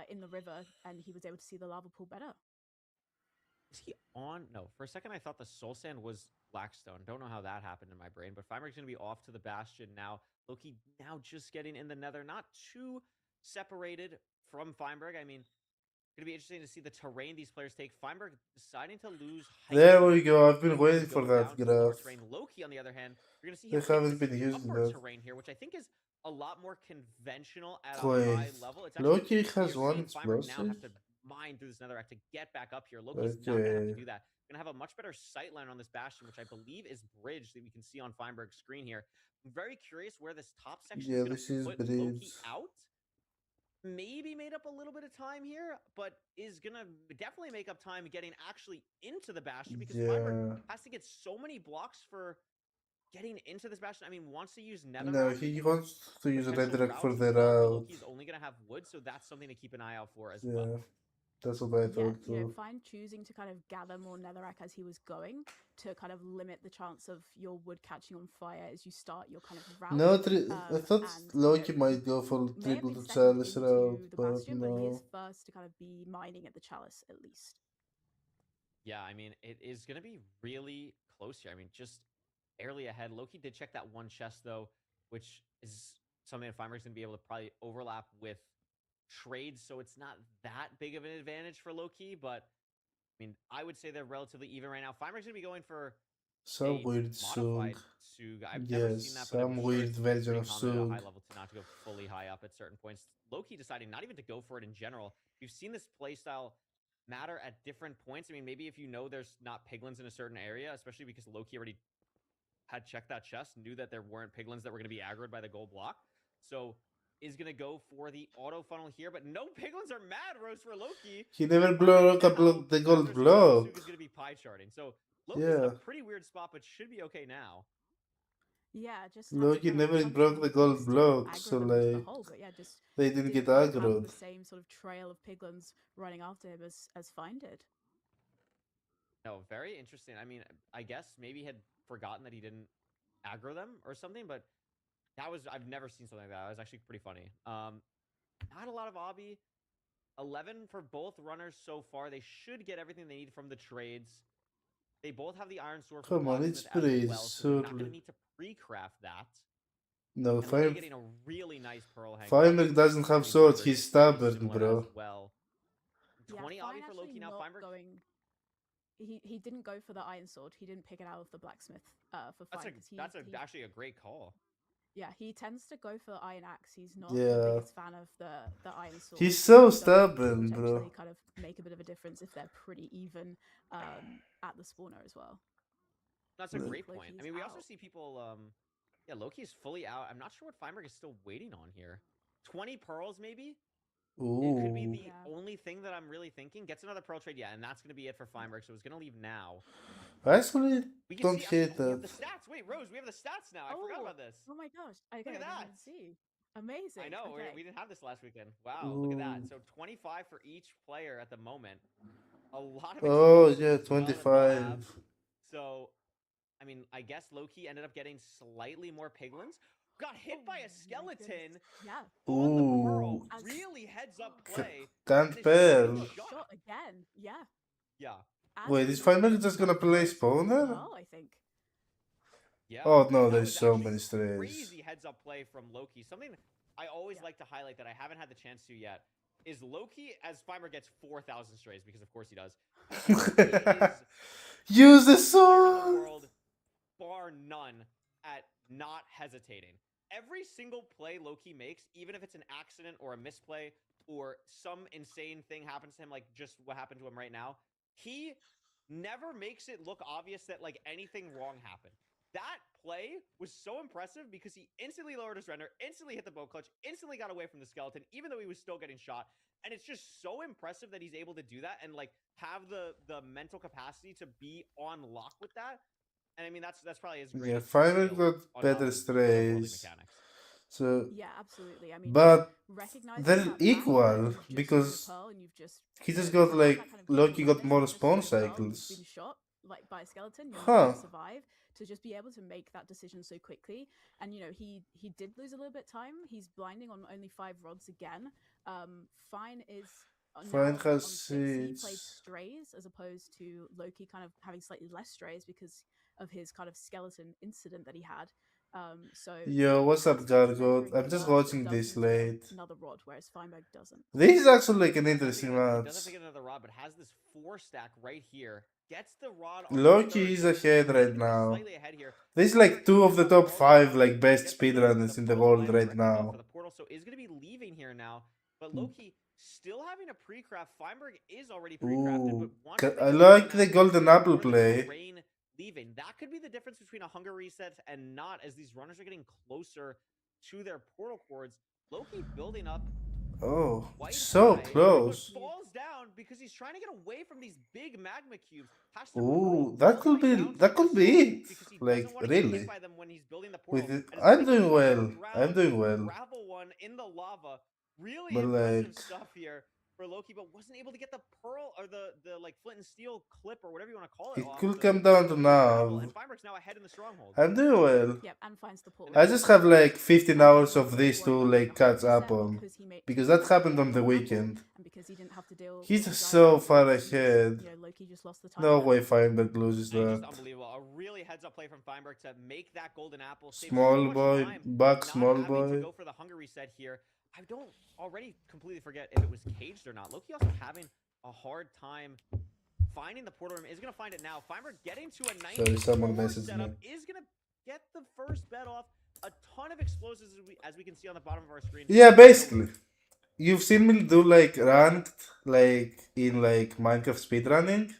in the river, and he was able to see the lava pool better. Is he on? No, for a second I thought the soul sand was Blackstone. Don't know how that happened in my brain, but Feinberg's going to be off to the Bastion now. Loki now just getting in the nether, not too separated from Feinberg. I mean, going to be interesting to see the terrain these players take. Feinberg deciding to lose height There here we go. I've been and waiting for go that down to the lower graph. terrain. Loki, on the other hand, you're going to see I him pick haven't this been using upper that. terrain here, which I think is a lot more conventional at a Wait, high level. It's actually going to Loki be has easier one seeing Feinberg now have explosive. to mine through this netherrack to get back up here. Loki's not going to have to Okay. do that. Going to have a much better sight line on this bastion, which I believe is bridge that we can see on Feinberg's screen here. I'm very curious where this top section is Yeah, going to this is put bridge. Loki out. Maybe made up a little bit of time here, but is gonna definitely make up time getting actually into the bastion because Feinberg Yeah. has to get so many blocks for getting into this bastion. I mean, wants to use No, netherrack, he wants to use potential Redrock for routes the as well, but route. Loki's only gonna have wood, so that's something to keep an eye out for as well. Yeah, that's what I Yeah, thought you know, too. Fine choosing to kind of gather more netherrack as he was going to kind of limit the chance of your wood catching on fire as you start your kind of route. No, I thought And Loki you know, might go for may have triple been to second chalice route, into the but bastion, but he is no. first to kind of be mining at the chalice at least. Yeah, I mean, it is gonna be really close here. I mean, just barely ahead. Loki did check that one chest though, which is something that Feinberg's gonna be able to probably overlap with trades, so it's not that big of an advantage for Loki, but I mean, I would say they're relatively even right now. Feinberg's going to be going for Some a weird Sug. modified Sug. I've never Yes, seen that, but some I'm sure weird it's version pretty of common at a high Sug. level to not to go fully high up at certain points. Loki deciding not even to go for it in general. We've seen this playstyle matter at different points. I mean, maybe if you know there's not piglins in a certain area, especially because Loki already had checked that chest, knew that there weren't piglins that were going to be aggroed by the gold block. So is going to go for the auto funnel here, but no piglins are mad, Rose, for Loki. He never And broke now, the gold after seeing that block. Sug is going to be pie charting. So Loki's in Yeah. a pretty weird spot, but should be okay now. Yeah, just had to Loki kind of never punch broke in the the gold face to block, aggro so them into the like hole, but yeah, just they didn't get quite have aggroed. the same sort of trail of piglins running after him as Fine did. No, very interesting. I mean, I guess maybe he had forgotten that he didn't aggro them or something, but I've never seen something like that. It was actually pretty funny. Not a lot of obby. 11 for both runners so far. They should get everything they need from the trades. They both have the Iron Sword from Come on, it's Blacksmith as pretty well, so they're not going to surely. need to pre-craft that. No, And Loki getting a really nice Pearl Hang. Feinberg doesn't have swords, he's stubborn, bro. As well. 20 yeah, obby Fine for actually Loki now. not Feinberg. going. He didn't go for the Iron Sword. He didn't pick it out of the Blacksmith for Fine. That's actually a great call. Yeah, he tends to go for the Iron Axe. He's not Yeah. the biggest fan of the Iron Sword. He's so So stubborn, to bro. potentially kind of make a bit of a difference if they're pretty even at the spawner as well. That's a Look. great point. I Loki's mean, we also out. see people. Yeah, Loki is fully out. I'm not sure what Feinberg is still waiting on here. 20 pearls, maybe. It could be Ooh. the Yeah. only thing that I'm really thinking. Gets another pearl trade, yeah, and that's going to be it for Feinberg. So it's going to leave now. Actually, We can don't see. hate We have that. the stats. Wait, Rose, we have the stats now. I forgot about this. Oh my gosh! Okay, at I didn't that. even see. Amazing. I know Okay. we didn't have this last weekend. Wow, look at that. Ooh. So 25 for each player at the moment. A lot of. Oh, explosives yeah, as well in the lab. 25. So, I mean, I guess Loki ended up getting slightly more piglins. Got hit by a my skeleton goodness. Yeah. on the Ooh. pearl. As- Really heads up play. Can't and is pearl. straight Shot again. Yeah. Yeah. As Wait, he is was Feinberg doing just that, gonna play he went for the spawner? pearl, I think. Yeah. Oh no, That there's was so actually many strays. Crazy heads up play from Loki. Something I always Yeah. like to highlight that I haven't had the chance to yet is Loki, as Feinberg gets 4,000 strays, because of course he does. Loki is Use the player in the sword! world, bar none, at not hesitating. Every single play Loki makes, even if it's an accident or a misplay or some insane thing happens to him, like just what happened to him right now, he never makes it look obvious that like anything wrong happened. That play was so impressive because he instantly lowered his render, instantly hit the bow clutch, instantly got away from the skeleton, even though he was still getting shot. And it's just so impressive that he's able to do that and like have the mental capacity to be on lock with that. And I mean that's probably his Yeah, greatest Feinberg skill got on better top of his otherworldly strays. mechanics. So, Yeah, absolutely. I mean, but recognizing they're that fact equal, that you've just because used a pearl and you've just he just you know, got you have like, that kind of Loki gentle got awareness, more you've just spawn used a pearl, you've cycles. been shot like by a skeleton, you're Huh. not gonna survive. To just be able to make that decision so quickly, and you know he did lose a little bit of time. He's blinding on only 5 rods again. Fine is Fine now has on 6. He played seeds. strays as opposed to Loki kind of having slightly less strays because of his kind of skeleton incident that he had. So Yo, what's up, as he's Gargot? measuring I'm the just burst, watching it does this need to get late. another rod, whereas Feinberg doesn't. This is actually like an He interesting doesn't match. get another rod, but has this 4 stack right here. Gets the rod on Loki the is third. ahead He's right gonna be now. slightly ahead here. This is like Feinberg 2 of gets the the top pearl 5 down, like best gets the speedrunners in the pearls world blinded right directly above now. for the portal, so is gonna be leaving here now. But Loki still having a pre-craft. Feinberg is already pre-crafted, but Ooh, wants to make I a like golden the apple golden apple for the play. terrain leaving. That could be the difference between a hunger reset and not, as these runners are getting closer to their portal cords. Loki building up Oh, quite so high, close. but falls down because he's trying to get away from these big magma cubes. Has to Ooh, roll that all could the way be down to that could the be swamp it. because he Like doesn't want to get really. hit by them when he's building the portal. With it, And I'm it's doing on the well. I'm ground, doing well. gravel one in the lava. Really But impressive like, stuff here for Loki, but wasn't able to get the pearl or the like flint and steel clip or whatever you want to call it. it off could the come down to gravel. now. And Feinberg's now ahead in the stronghold. I'm doing well. Yep, and finds the portal. I just have like 15 And hours he's of not this to worried about like getting a catch hunger up reset on. because he made Because 2 that rods happened on with the Golden Apple, weekend. and because he didn't have to deal He's with the just giant so magma far cubes, ahead. you know, Loki just lost the time. No there. way Feinberg loses And just that. unbelievable. A really heads-up play from Feinberg to make that golden apple. Save so Small much boy, time back not small having to boy. go for the hunger reset here. I don't already completely forget if it was caged or not. Loki also having a hard time finding the portal room, is going to find it now. Feinberg getting to a Sorry, someone 94 messaged setup, me. is going to get the first bet off. A ton of explosives as we can see on the bottom of our screen. Yeah, basically. You've seen me do like ranked, like in like Minecraft speedrunning.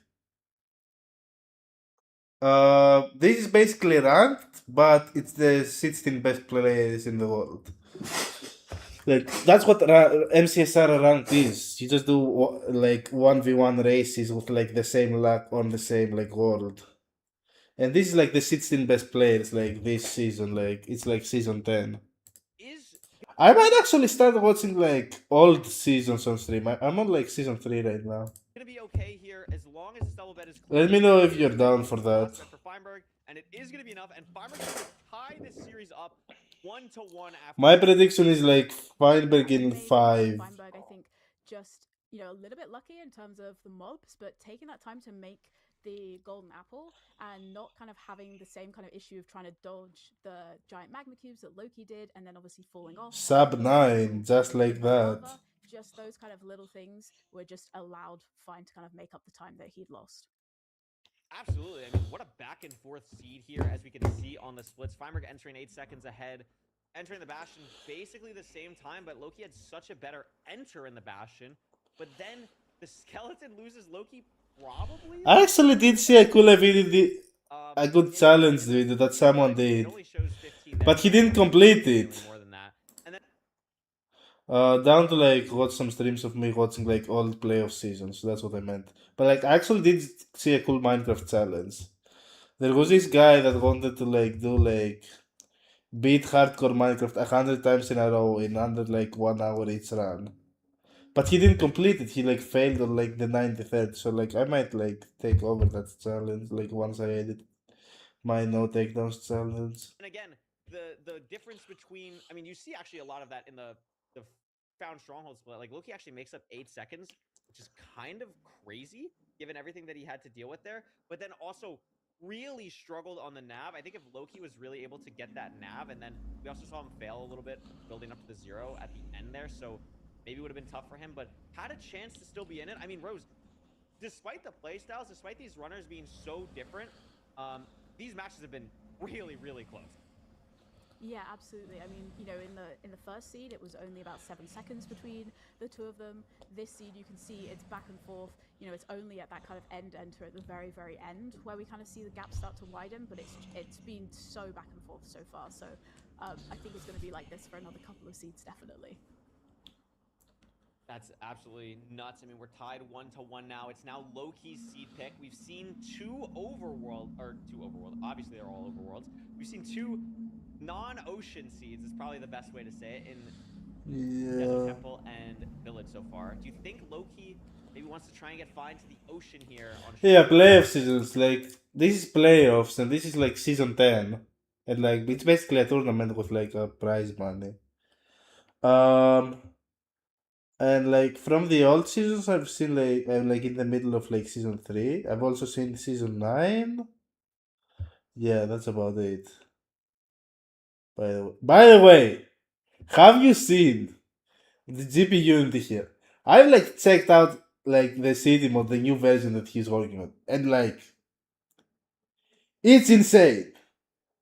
This is basically ranked, but it's the 16 best players in the world. Like that's what MCSR ranked is. You just do like 1v1 races with like the same luck on the same like world. And this is like the 16 best players like this season. Like it's like season 10. Is I might actually start watching like old seasons on stream. I'm on like season 3 right now. going to be okay here as long as this double bet is Let me know if you're down for that. For Feinberg, and it is going to be enough. And Feinberg is going to tie this series up 1-1 after. My prediction is like Feinberg in Maybe 5. Feinberg, I think, just a little bit lucky in terms of the mobs, but taking that time to make the golden apple and not kind of having the same kind of issue of trying to dodge the giant magma cubes that Loki did, and then obviously falling off. Sub 9, just like that. Just those kind of little things were just allowed Fine to kind of make up the time that he'd lost. Absolutely. I mean, what a back and forth seed here, as we can see on the splits. Feinberg entering 8 seconds ahead, entering the Bastion basically the same time, but Loki had such a better enter in the Bastion. But then the Skeleton loses Loki probably. I actually did see a cool video, a good challenge video that someone did, but he didn't complete it. Down to like watch some streams of me watching like old playoff seasons. That's what I meant. But like I actually did see a cool Minecraft challenge. There was this guy that wanted to like do like beat hardcore Minecraft 100 times in a row in under like 1 hour each run. But he didn't complete it. He like failed on like the 93rd. So like I might like take over that challenge like once I edit my no takedowns challenge. And again, the difference between, I mean, you see actually a lot of that in the found stronghold split. Like Loki actually makes up 8 seconds, which is kind of crazy given everything that he had to deal with there. But then also really struggled on the nav. I think if Loki was really able to get that nav, and then we also saw him fail a little bit building up to the 0 at the end there, so maybe it would have been tough for him, but had a chance to still be in it. I mean, Rose, despite the playstyles, despite these runners being so different, these matches have been really, really close. Yeah, absolutely. I mean, in the first seed, it was only about 7 seconds between the two of them. This seed, you can see it's back and forth. It's only at that kind of end enter at the very, very end where we kind of see the gap start to widen, but it's been so back and forth so far. So I think it's going to be like this for another couple of seeds, definitely. That's absolutely nuts. I mean, we're tied 1-1 now. It's now Loki's seed pick. We've seen two overworld, obviously they're all overworlds. We've seen 2 non-ocean seeds, is probably the best way to say it, in Desert Temple and Village so far. Do you think Loki maybe wants to try and get Fine to the ocean here? Yeah, playoff seasons, like, this is playoffs, and this is like season 10. And like, it's basically a tournament with like a prize money. And like from the old seasons, I've seen like I'm like in the middle of like season 3. I've also seen season 9. Yeah, that's about it. By the way, have you seen the GP Unity here? I've like checked out like the city mod, the new version that he's working on, and like it's insane.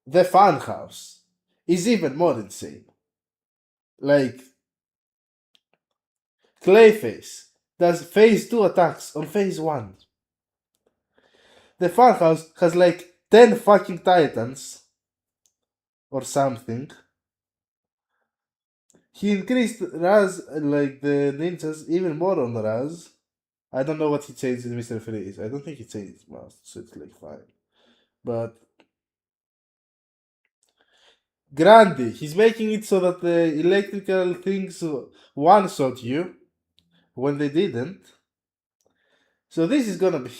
The fan house is even more insane. Like Clayface does phase 2 attacks on phase 1. The farmhouse has like 10 fucking titans. Or something. He increased Raz, like the ninjas, even more on Raz. I don't know what he changed in Mr. Freeze. I don't think he changed much, so it's like fine. But Grandi, he's making it so that the electrical things one-shot you when they didn't. So this is gonna be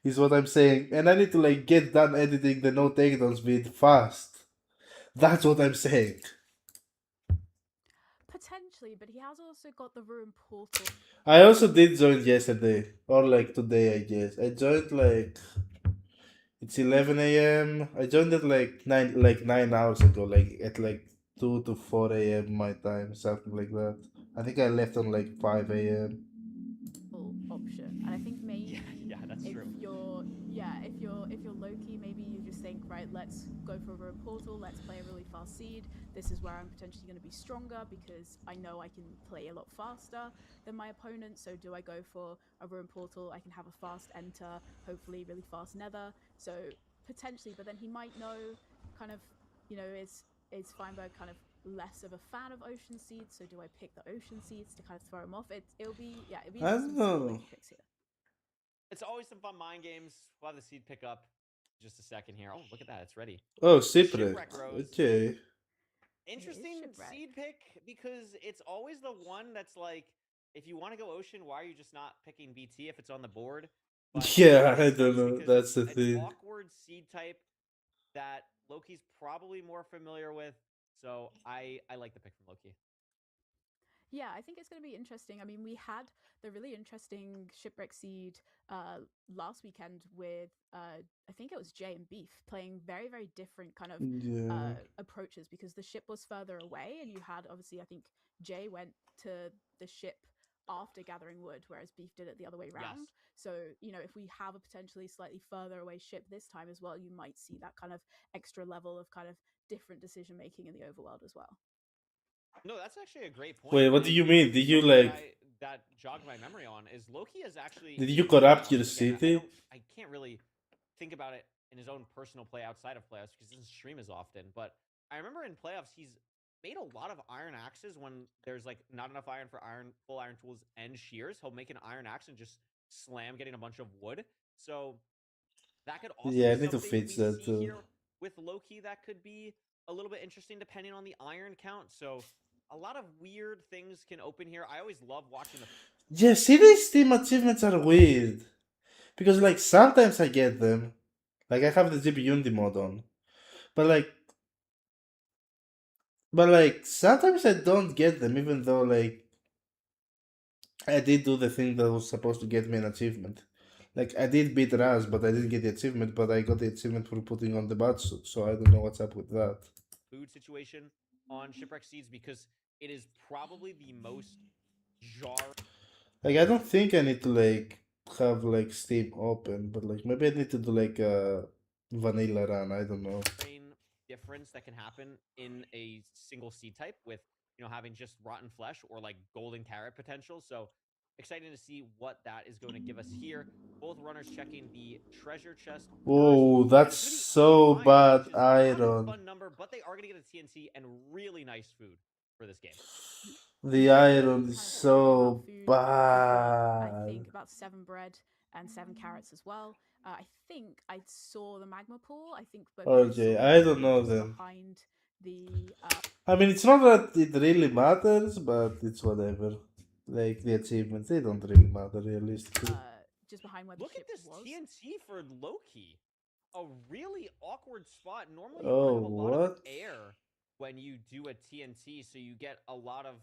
is what I'm saying. And I need to like get done editing the no takedowns bit fast. That's what I'm saying. Potentially, but he has also got the Ruin Portal. I also did join yesterday, or like today, I guess. I joined like it's 11 a.m. I joined it like 9 hours ago, like at like 2 to 4 a.m. my time, something like that. I think I left on like 5 a.m. Option, and I think maybe That's if true. you're Loki, maybe you just think, right, let's go for a Ruin Portal, let's play a really fast seed. This is where I'm potentially going to be stronger because I know I can play a lot faster than my opponent. So do I go for a Ruin Portal? I can have a fast enter, hopefully really fast nether. So potentially, but then he might know kind of, is Feinberg kind of less of a fan of Ocean Seeds? So do I pick the Ocean Seeds to kind of throw him off? It'll be I interesting don't to see what know. Loki picks here. It's always some fun mind games. We'll have the seed pick up just a second here. Oh, look at that. It's ready. Oh, Shipwreck Shipwreck. Rose. Okay. Interesting Shipwreck. seed pick because it's always the one that's like, if you want to go Ocean, why are you just not picking BT if it's on the board? But Yeah, it I makes don't sense know. because That's the it's an thing. awkward seed type that Loki's probably more familiar with. So I like the pick from Loki. Yeah, I think it's going to be interesting. I mean, we had the really interesting Shipwreck Seed last weekend with, I think it was Jay and Beef playing very, very different kind of Yeah. approaches because the ship was further away, and you had, obviously, I think Jay went to the ship after gathering wood, whereas Beef did it the other way around. Yes. So, if we have a potentially slightly further away ship this time as well, you might see that kind of extra level of kind of different decision making in the overworld as well. No, that's actually a great point. Wait, what do And you mean? Did you something that jogged my memory on is Loki is actually Did you corrupt your again, city? I can't really think about it in his own personal play outside of playoffs because he doesn't stream as often. But I remember in playoffs he's made a lot of iron axes when there's like not enough iron for full iron tools and shears. He'll make an iron axe and just slam getting a bunch of wood. So that could also Yeah, I be need to something fix we that see too. here with Loki that could be a little bit interesting depending on the iron count. So a lot of weird things can open here. I always love watching the Yeah, series team achievements are weird. Because, like, sometimes I get them. Like, I have the GB Unity mod on. But, like, sometimes I don't get them, even though, like, I did do the thing that was supposed to get me an achievement. Like, I did beat Raz, but I didn't get the achievement, but I got the achievement for putting on the bat suit, so I don't know what's up with that. food situation on Shipwreck Seeds because it is probably the most jarring Like, I don't think I need to, like, have, like, Steam open, but, like, maybe I need to do, like, a vanilla run, I don't know. difference that can happen in a single seed type with, having just rotten flesh or like golden carrot potential. So exciting to see what that is going to give us here. Both runners checking the treasure chest Oh, first, that's and it's so gonna be 8 bad which is not a iron. fun number, but they are going to get a TNT and really nice food for this game. The Yeah, iron is kind of talking so about food, I bad. think about 7 bread and 7 carrots as well. I think I saw the magma pool. I think both of us saw Okay, it I don't maybe know just then. behind the I mean, it's not that it really matters, but it's whatever. Like, the achievements, they don't really matter realistically. just behind where the Look at ship this was. TNT for Loki. A really awkward spot. Normally, you Oh, want to have a lot of what? air when you do a TNT, so you get a lot of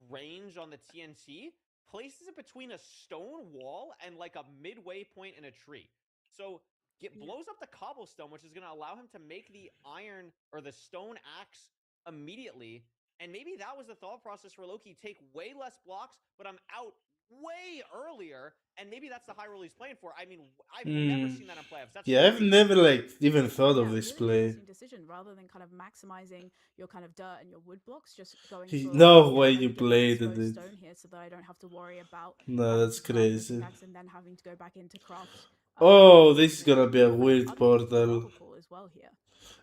range on the TNT. Places it between a stone wall and like a midway point in a tree. So it blows up the cobblestone, which is going to allow him to make the iron or the stone axe immediately. And maybe that was the thought process for Loki. Take way less blocks, but I'm out way earlier, and maybe that's the high roll he's playing for. I mean, I've never seen that in playoffs. That's Yeah, I've crazy. never, like, even thought of Yeah, this really play. interesting decision. Rather than kind of maximizing your kind of dirt and your wood blocks, just going for No way let me you get this played exposed it. stone here so that I don't have to worry about No, having that's to craft a crazy. pickaxe and then having to go back into craft. Oh, this is gonna be a kind of weird underneath the portal. lava pool as well here.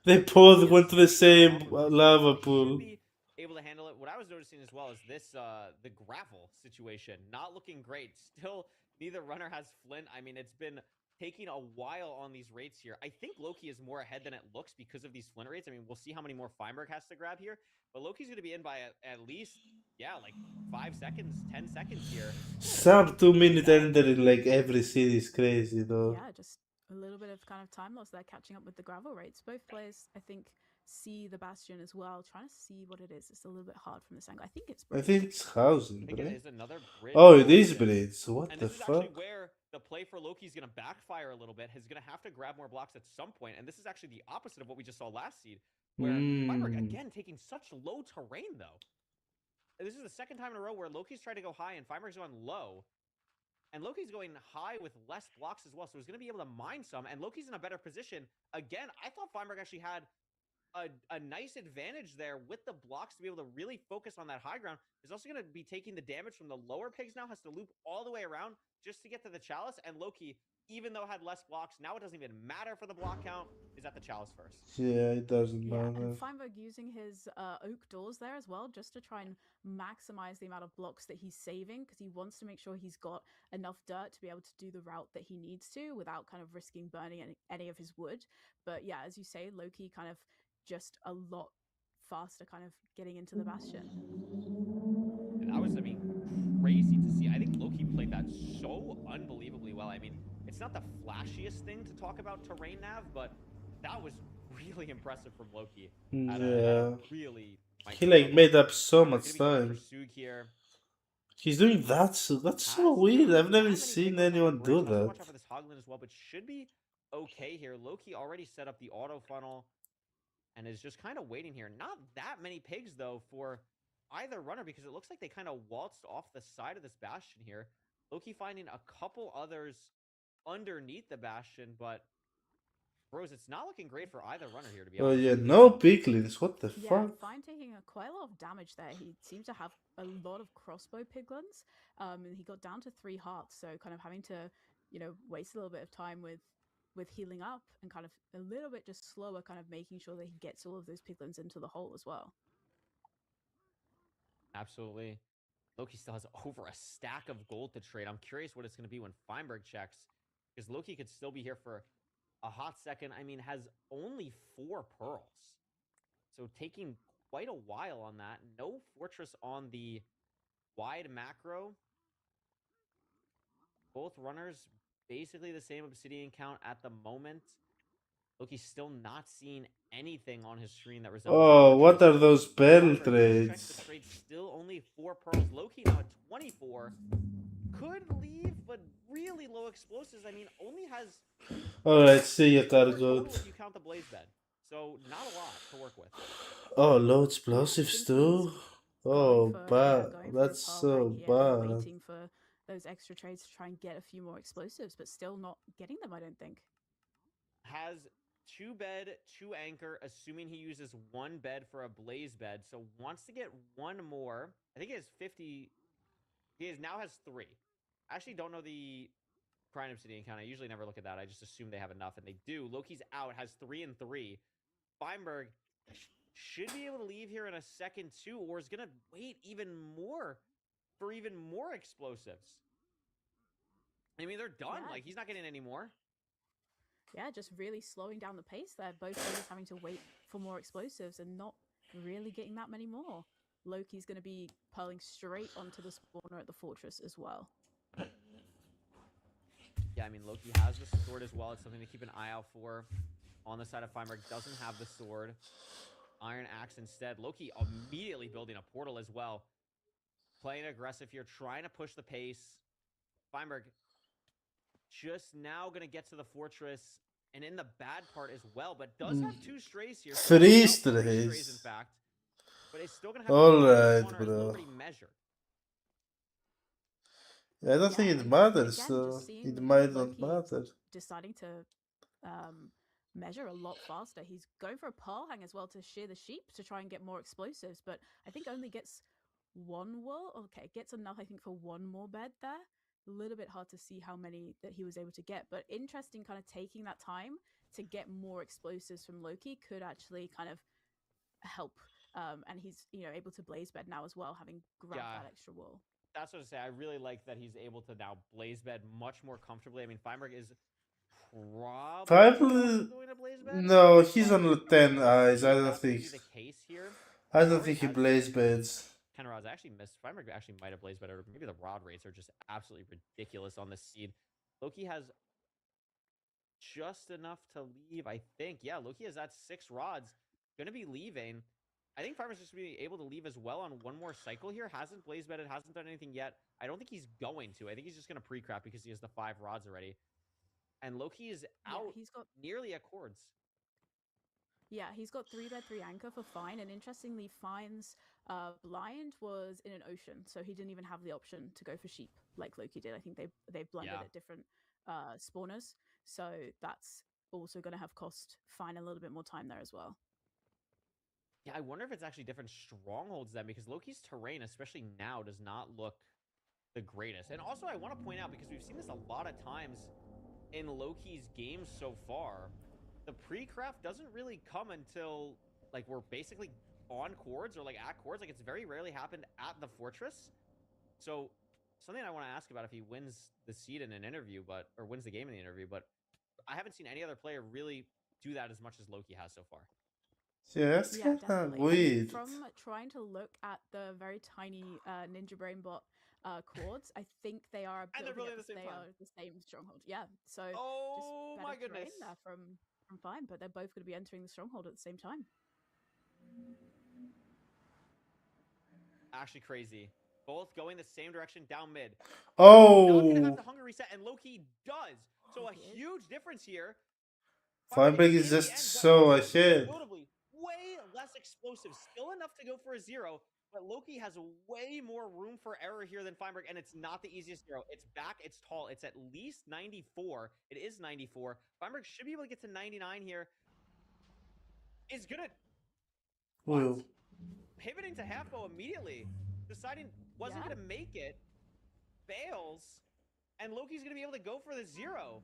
They both Yes, went to the same awkward lava Should pool. be able to handle it. What I was noticing as well is this the gravel situation not looking great. Still, neither runner has flint. I mean, it's been taking a while on these rates here. I think Loki is more ahead than it looks because of these flint rates. I mean, we'll see how many more Feinberg has to grab here, but Loki's going to be in by at least, like 5 seconds, 10 seconds here. Some 2-minute ender in, like, every city is crazy, though. Yeah, just a little bit of kind of time loss there, catching up with the gravel rates. Both players, I think, see the bastion as well. Trying to see what it is. It's a little bit hard from this angle. I think it's I bridge. think it's housing, I think it right? is another bridge. Oh, it is Yes. bridge. What And the this is actually fuck? where the play for Loki is going to backfire a little bit. He's going to have to grab more blocks at some point. And this is actually the opposite of what we just saw last seed, where Feinberg, again, taking such low terrain, though. This is the second time in a row where Loki's tried to go high and Feinberg's gone low. And Loki's going high with less blocks as well, so he's going to be able to mine some. And Loki's in a better position. Again, I thought Feinberg actually had a nice advantage there with the blocks to be able to really focus on that high ground. He's also going to be taking the damage from the lower pigs now, has to loop all the way around just to get to the chalice. And Loki, even though had less blocks, now it doesn't even matter for the block count, is at the chalice first. Yeah, it doesn't Yeah, matter. and Feinberg using his oak doors there as well, just to try and maximize the amount of blocks that he's saving, because he wants to make sure he's got enough dirt to be able to do the route that he needs to without kind of risking burning any of his wood. But yeah, as you say, Loki kind of just a lot faster kind of getting into the bastion. And that was, I mean, crazy to see. I think Loki played that so unbelievably well. I mean, it's not the flashiest thing to talk about terrain nav, but that was really impressive from Loki. At Yeah. a really He like made up so Gonna much be going time. for Sug here. He's doing that, so that's so Has weird. not I've never that many seen piglins on the anyone bridge. do Also that. watch out for this Hoglin as well, but should be okay here. Loki already set up the auto funnel and is just kind of waiting here. Not that many pigs though for either runner, because it looks like they kind of waltzed off the side of this bastion here. Loki finding a couple others underneath the bastion, but bros, it's not looking great for either runner here, to be Oh honest. yeah, no piglins. What the Yeah, fuck? Fine taking quite a lot of damage there. He seems to have a lot of crossbow piglins, and he got down to 3 hearts, so kind of having to, waste a little bit of time with healing up and kind of a little bit just slower, kind of making sure that he gets all of those piglins into the hole as well. Absolutely. Loki still has over a stack of gold to trade. I'm curious what it's going to be when Feinberg checks, because Loki could still be here for a hot second. I mean, has only 4 pearls. So taking quite a while on that. No fortress on the wide macro. Both runners basically the same obsidian count at the moment. Loki's still not seeing anything on his screen that resembles Oh, a what fortress. are those bell Feinberg just trades? checks the trade, still only 4 pearls. Loki now at 24. Could leave, but really low explosives. I mean, only has Alright, see ya, 4 total Cargoat. if you count the blaze bed. So not a lot to work with. Oh, low Yeah, I explosives think he's too? Oh, going bad. for That's a pearl so hang here and bad. waiting for those extra trades to try and get a few more explosives, but still not getting them, I don't think. Has 2 bed, 2 anchor, assuming he uses 1 bed for a blaze bed. So wants to get 1 more. I think he has 50. Now has 3. I actually don't know the Prime Obsidian count. I usually never look at that. I just assume they have enough, and they do. Loki's out, has 3 and 3. Feinberg should be able to leave here in a second too, or is gonna wait even more for even more explosives. I mean, they're done. Yeah. Like, he's not getting any more. Yeah, just really slowing down the pace there. Both players having to wait for more explosives and not really getting that many more. Loki's going to be purling straight onto the spawner at the fortress as well. Yeah, I mean, Loki has the sword as well. It's something to keep an eye out for. On the side of Feinberg, doesn't have the sword. Iron Axe instead. Loki immediately building a portal as well. Playing aggressive here, trying to push the pace. Feinberg just now going to get to the fortress and in the bad part as well, but does have 2 strays here. So 3 3 strays. in fact. But it's still going to have Alright, to bro. pretty measured. Yeah, I don't think it and matters, again, so just seeing it might not Loki matter. deciding to measure a lot faster. He's going for a pearl hang as well to shear the sheep to try and get more explosives, but I think only gets 1 wool. Okay, gets enough, I think, for 1 more bed there. A little bit hard to see how many that he was able to get, but interesting kind of taking that time to get more explosives from Loki could actually kind of help. And he's, able to blaze bed now as well, having grabbed that extra wool. That's what I say. I really like that he's able to now blaze bed much more comfortably. I mean, Feinberg is probably going to blaze bed. No, he's on 10 eyes. I don't think. Be the case here. I don't think he blaze beds. 10 rods. I actually missed. Feinberg actually might have blazed better. Maybe the rod rates are just absolutely ridiculous on this seed. Loki has just enough to leave, I think. Yeah, Loki has that 6 rods. Going to be leaving. I think Feinberg's just going to be able to leave as well on 1 more cycle here. Hasn't blaze bedded, hasn't done anything yet. I don't think he's going to. I think he's just going to pre-crap because he has the 5 rods already. And Loki is out he's got nearly at cords. Yeah, he's got 3 bed 3 anchor for Fine, and interestingly, Fine's blind was in an ocean, so he didn't even have the option to go for sheep like Loki did. I think they've blended Yeah. at different spawners, so that's also going to have cost Fine a little bit more time there as well. Yeah, I wonder if it's actually different strongholds then, because Loki's terrain, especially now, does not look the greatest. And also, I want to point out, because we've seen this a lot of times in Loki's games so far, the pre-craft doesn't really come until, like, we're basically on chords or, like, at chords. Like, it's very rarely happened at the fortress. So, something I want to ask about if he wins the seed in an interview, or wins the game in the interview, but I haven't seen any other player really do that as much as Loki has so far. Yeah, that's Yeah, kind of definitely. I mean, weird. from trying to look at the very tiny Ninja Brain bot chords, I think they are And they're building building at at the same they time. are the same stronghold. Yeah, so just Oh better my terrain goodness. there from Fine, but they're both going to be entering the stronghold at the same time. Actually crazy. Both going the same direction down mid. Not gonna have Oh, the hunger reset, and Loki does. So a Loki is. huge difference here. Firebreak is in the just end, but so also, ahead. notably, way less explosive. Still enough to go for a 0, but Loki has way more room for error here than Feinberg, and it's not the easiest 0. It's back, it's tall, it's at least 94. It is 94. Feinberg should be able to get to 99 here. Is gonna what? Well, Pivoting to half bow immediately, deciding wasn't Yeah. gonna make it, bails, and Loki's gonna be able to go for the 0.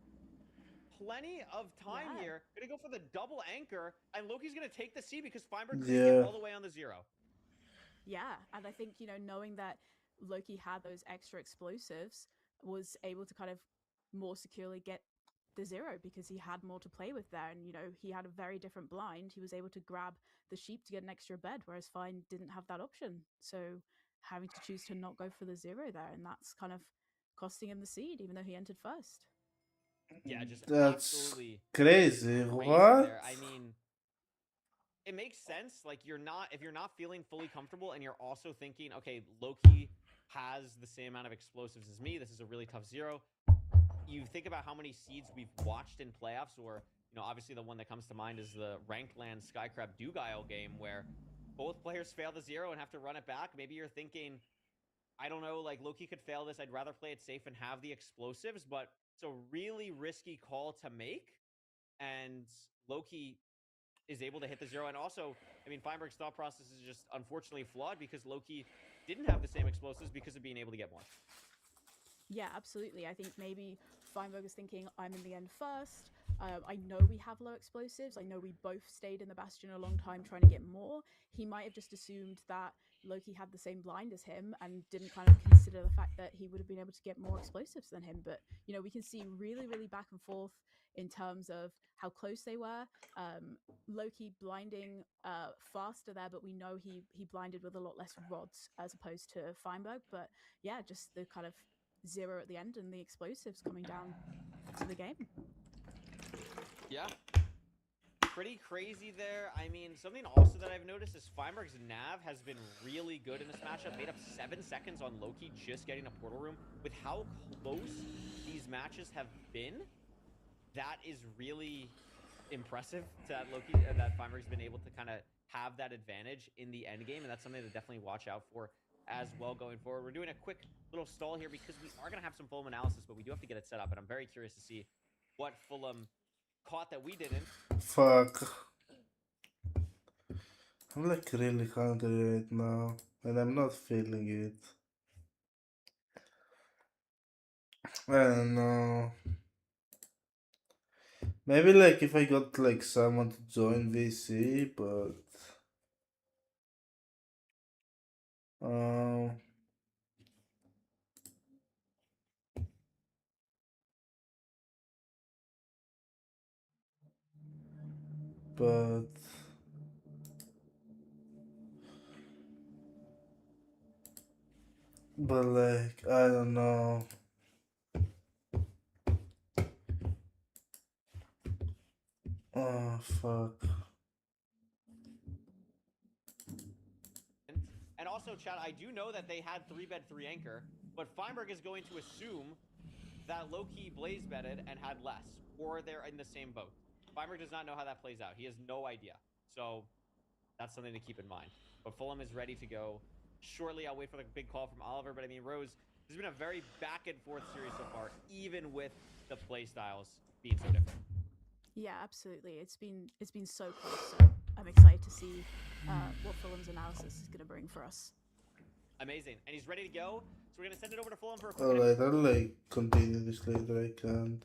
Plenty of time Yeah. here. Gonna go for the double anchor, and Loki's gonna take the C because Feinberg couldn't get yeah. all the way on the 0. Yeah, and I think, knowing that Loki had those extra explosives, was able to kind of more securely get the 0 because he had more to play with there. And, he had a very different blind. He was able to grab the sheep to get an extra bed, whereas Fine didn't have that option. So having to choose to not go for the 0 there, and that's kind of costing him the seed, even though he entered first. Yeah, just That's absolutely crazy. crazy What? there. I mean, it makes sense. Like, if you're not feeling fully comfortable and you're also thinking, okay, Loki has the same amount of explosives as me. This is a really tough 0. You think about how many seeds we've watched in playoffs, or, obviously the one that comes to mind is the Rankland Skycrab Dugile game where both players fail the 0 and have to run it back. Maybe you're thinking, I don't know, like, Loki could fail this. I'd rather play it safe and have the explosives, but it's a really risky call to make. And Loki is able to hit the 0. And also, I mean, Feinberg's thought process is just unfortunately flawed because Loki didn't have the same explosives because of being able to get more. Yeah, absolutely. I think maybe Feinberg is thinking, I'm in the end first. I know we have low explosives. I know we both stayed in the Bastion a long time trying to get more. He might have just assumed that Loki had the same blind as him and didn't kind of consider the fact that he would have been able to get more explosives than him. But, we can see really, really back and forth in terms of how close they were. Loki blinding faster there, but we know he blinded with a lot less rods as opposed to Feinberg. But yeah, just the kind of 0 at the end and the explosives coming down to the game. Yeah. Pretty crazy there. I mean, something also that I've noticed is Feinberg's nav has been really good in this matchup. Made up 7 seconds on Loki just getting a portal room. With how close these matches have been, that is really impressive that Feinberg's been able to kind of have that advantage in the end game, and that's something to definitely watch out for as well going forward. We're doing a quick little stall here because we are going to have some Fulham analysis, but we do have to get it set up, and I'm very curious to see what Fulham caught that we didn't. Fuck. I'm like really hungry right now, and I'm not feeling it. I don't know. Maybe like if I got like someone to join VC, but um but like I don't know. Oh fuck. And also, Chad, I do know that they had 3-bed 3 anchor, but Feinberg is going to assume that Loki blaze bedded and had less, or they're in the same boat. Feinberg does not know how that plays out. He has no idea. So that's something to keep in mind. But Fulham is ready to go. Shortly, I'll wait for the big call from Oliver. But I mean, Rose, this has been a very back and forth series so far, even with the play styles being so different. Yeah, absolutely. It's been so close. So I'm excited to see what Fulham's analysis is going to bring for us. Amazing. And he's ready to go. So we're going to send it over to Fulham for a quick Alright, I'll like continue this later. I can't.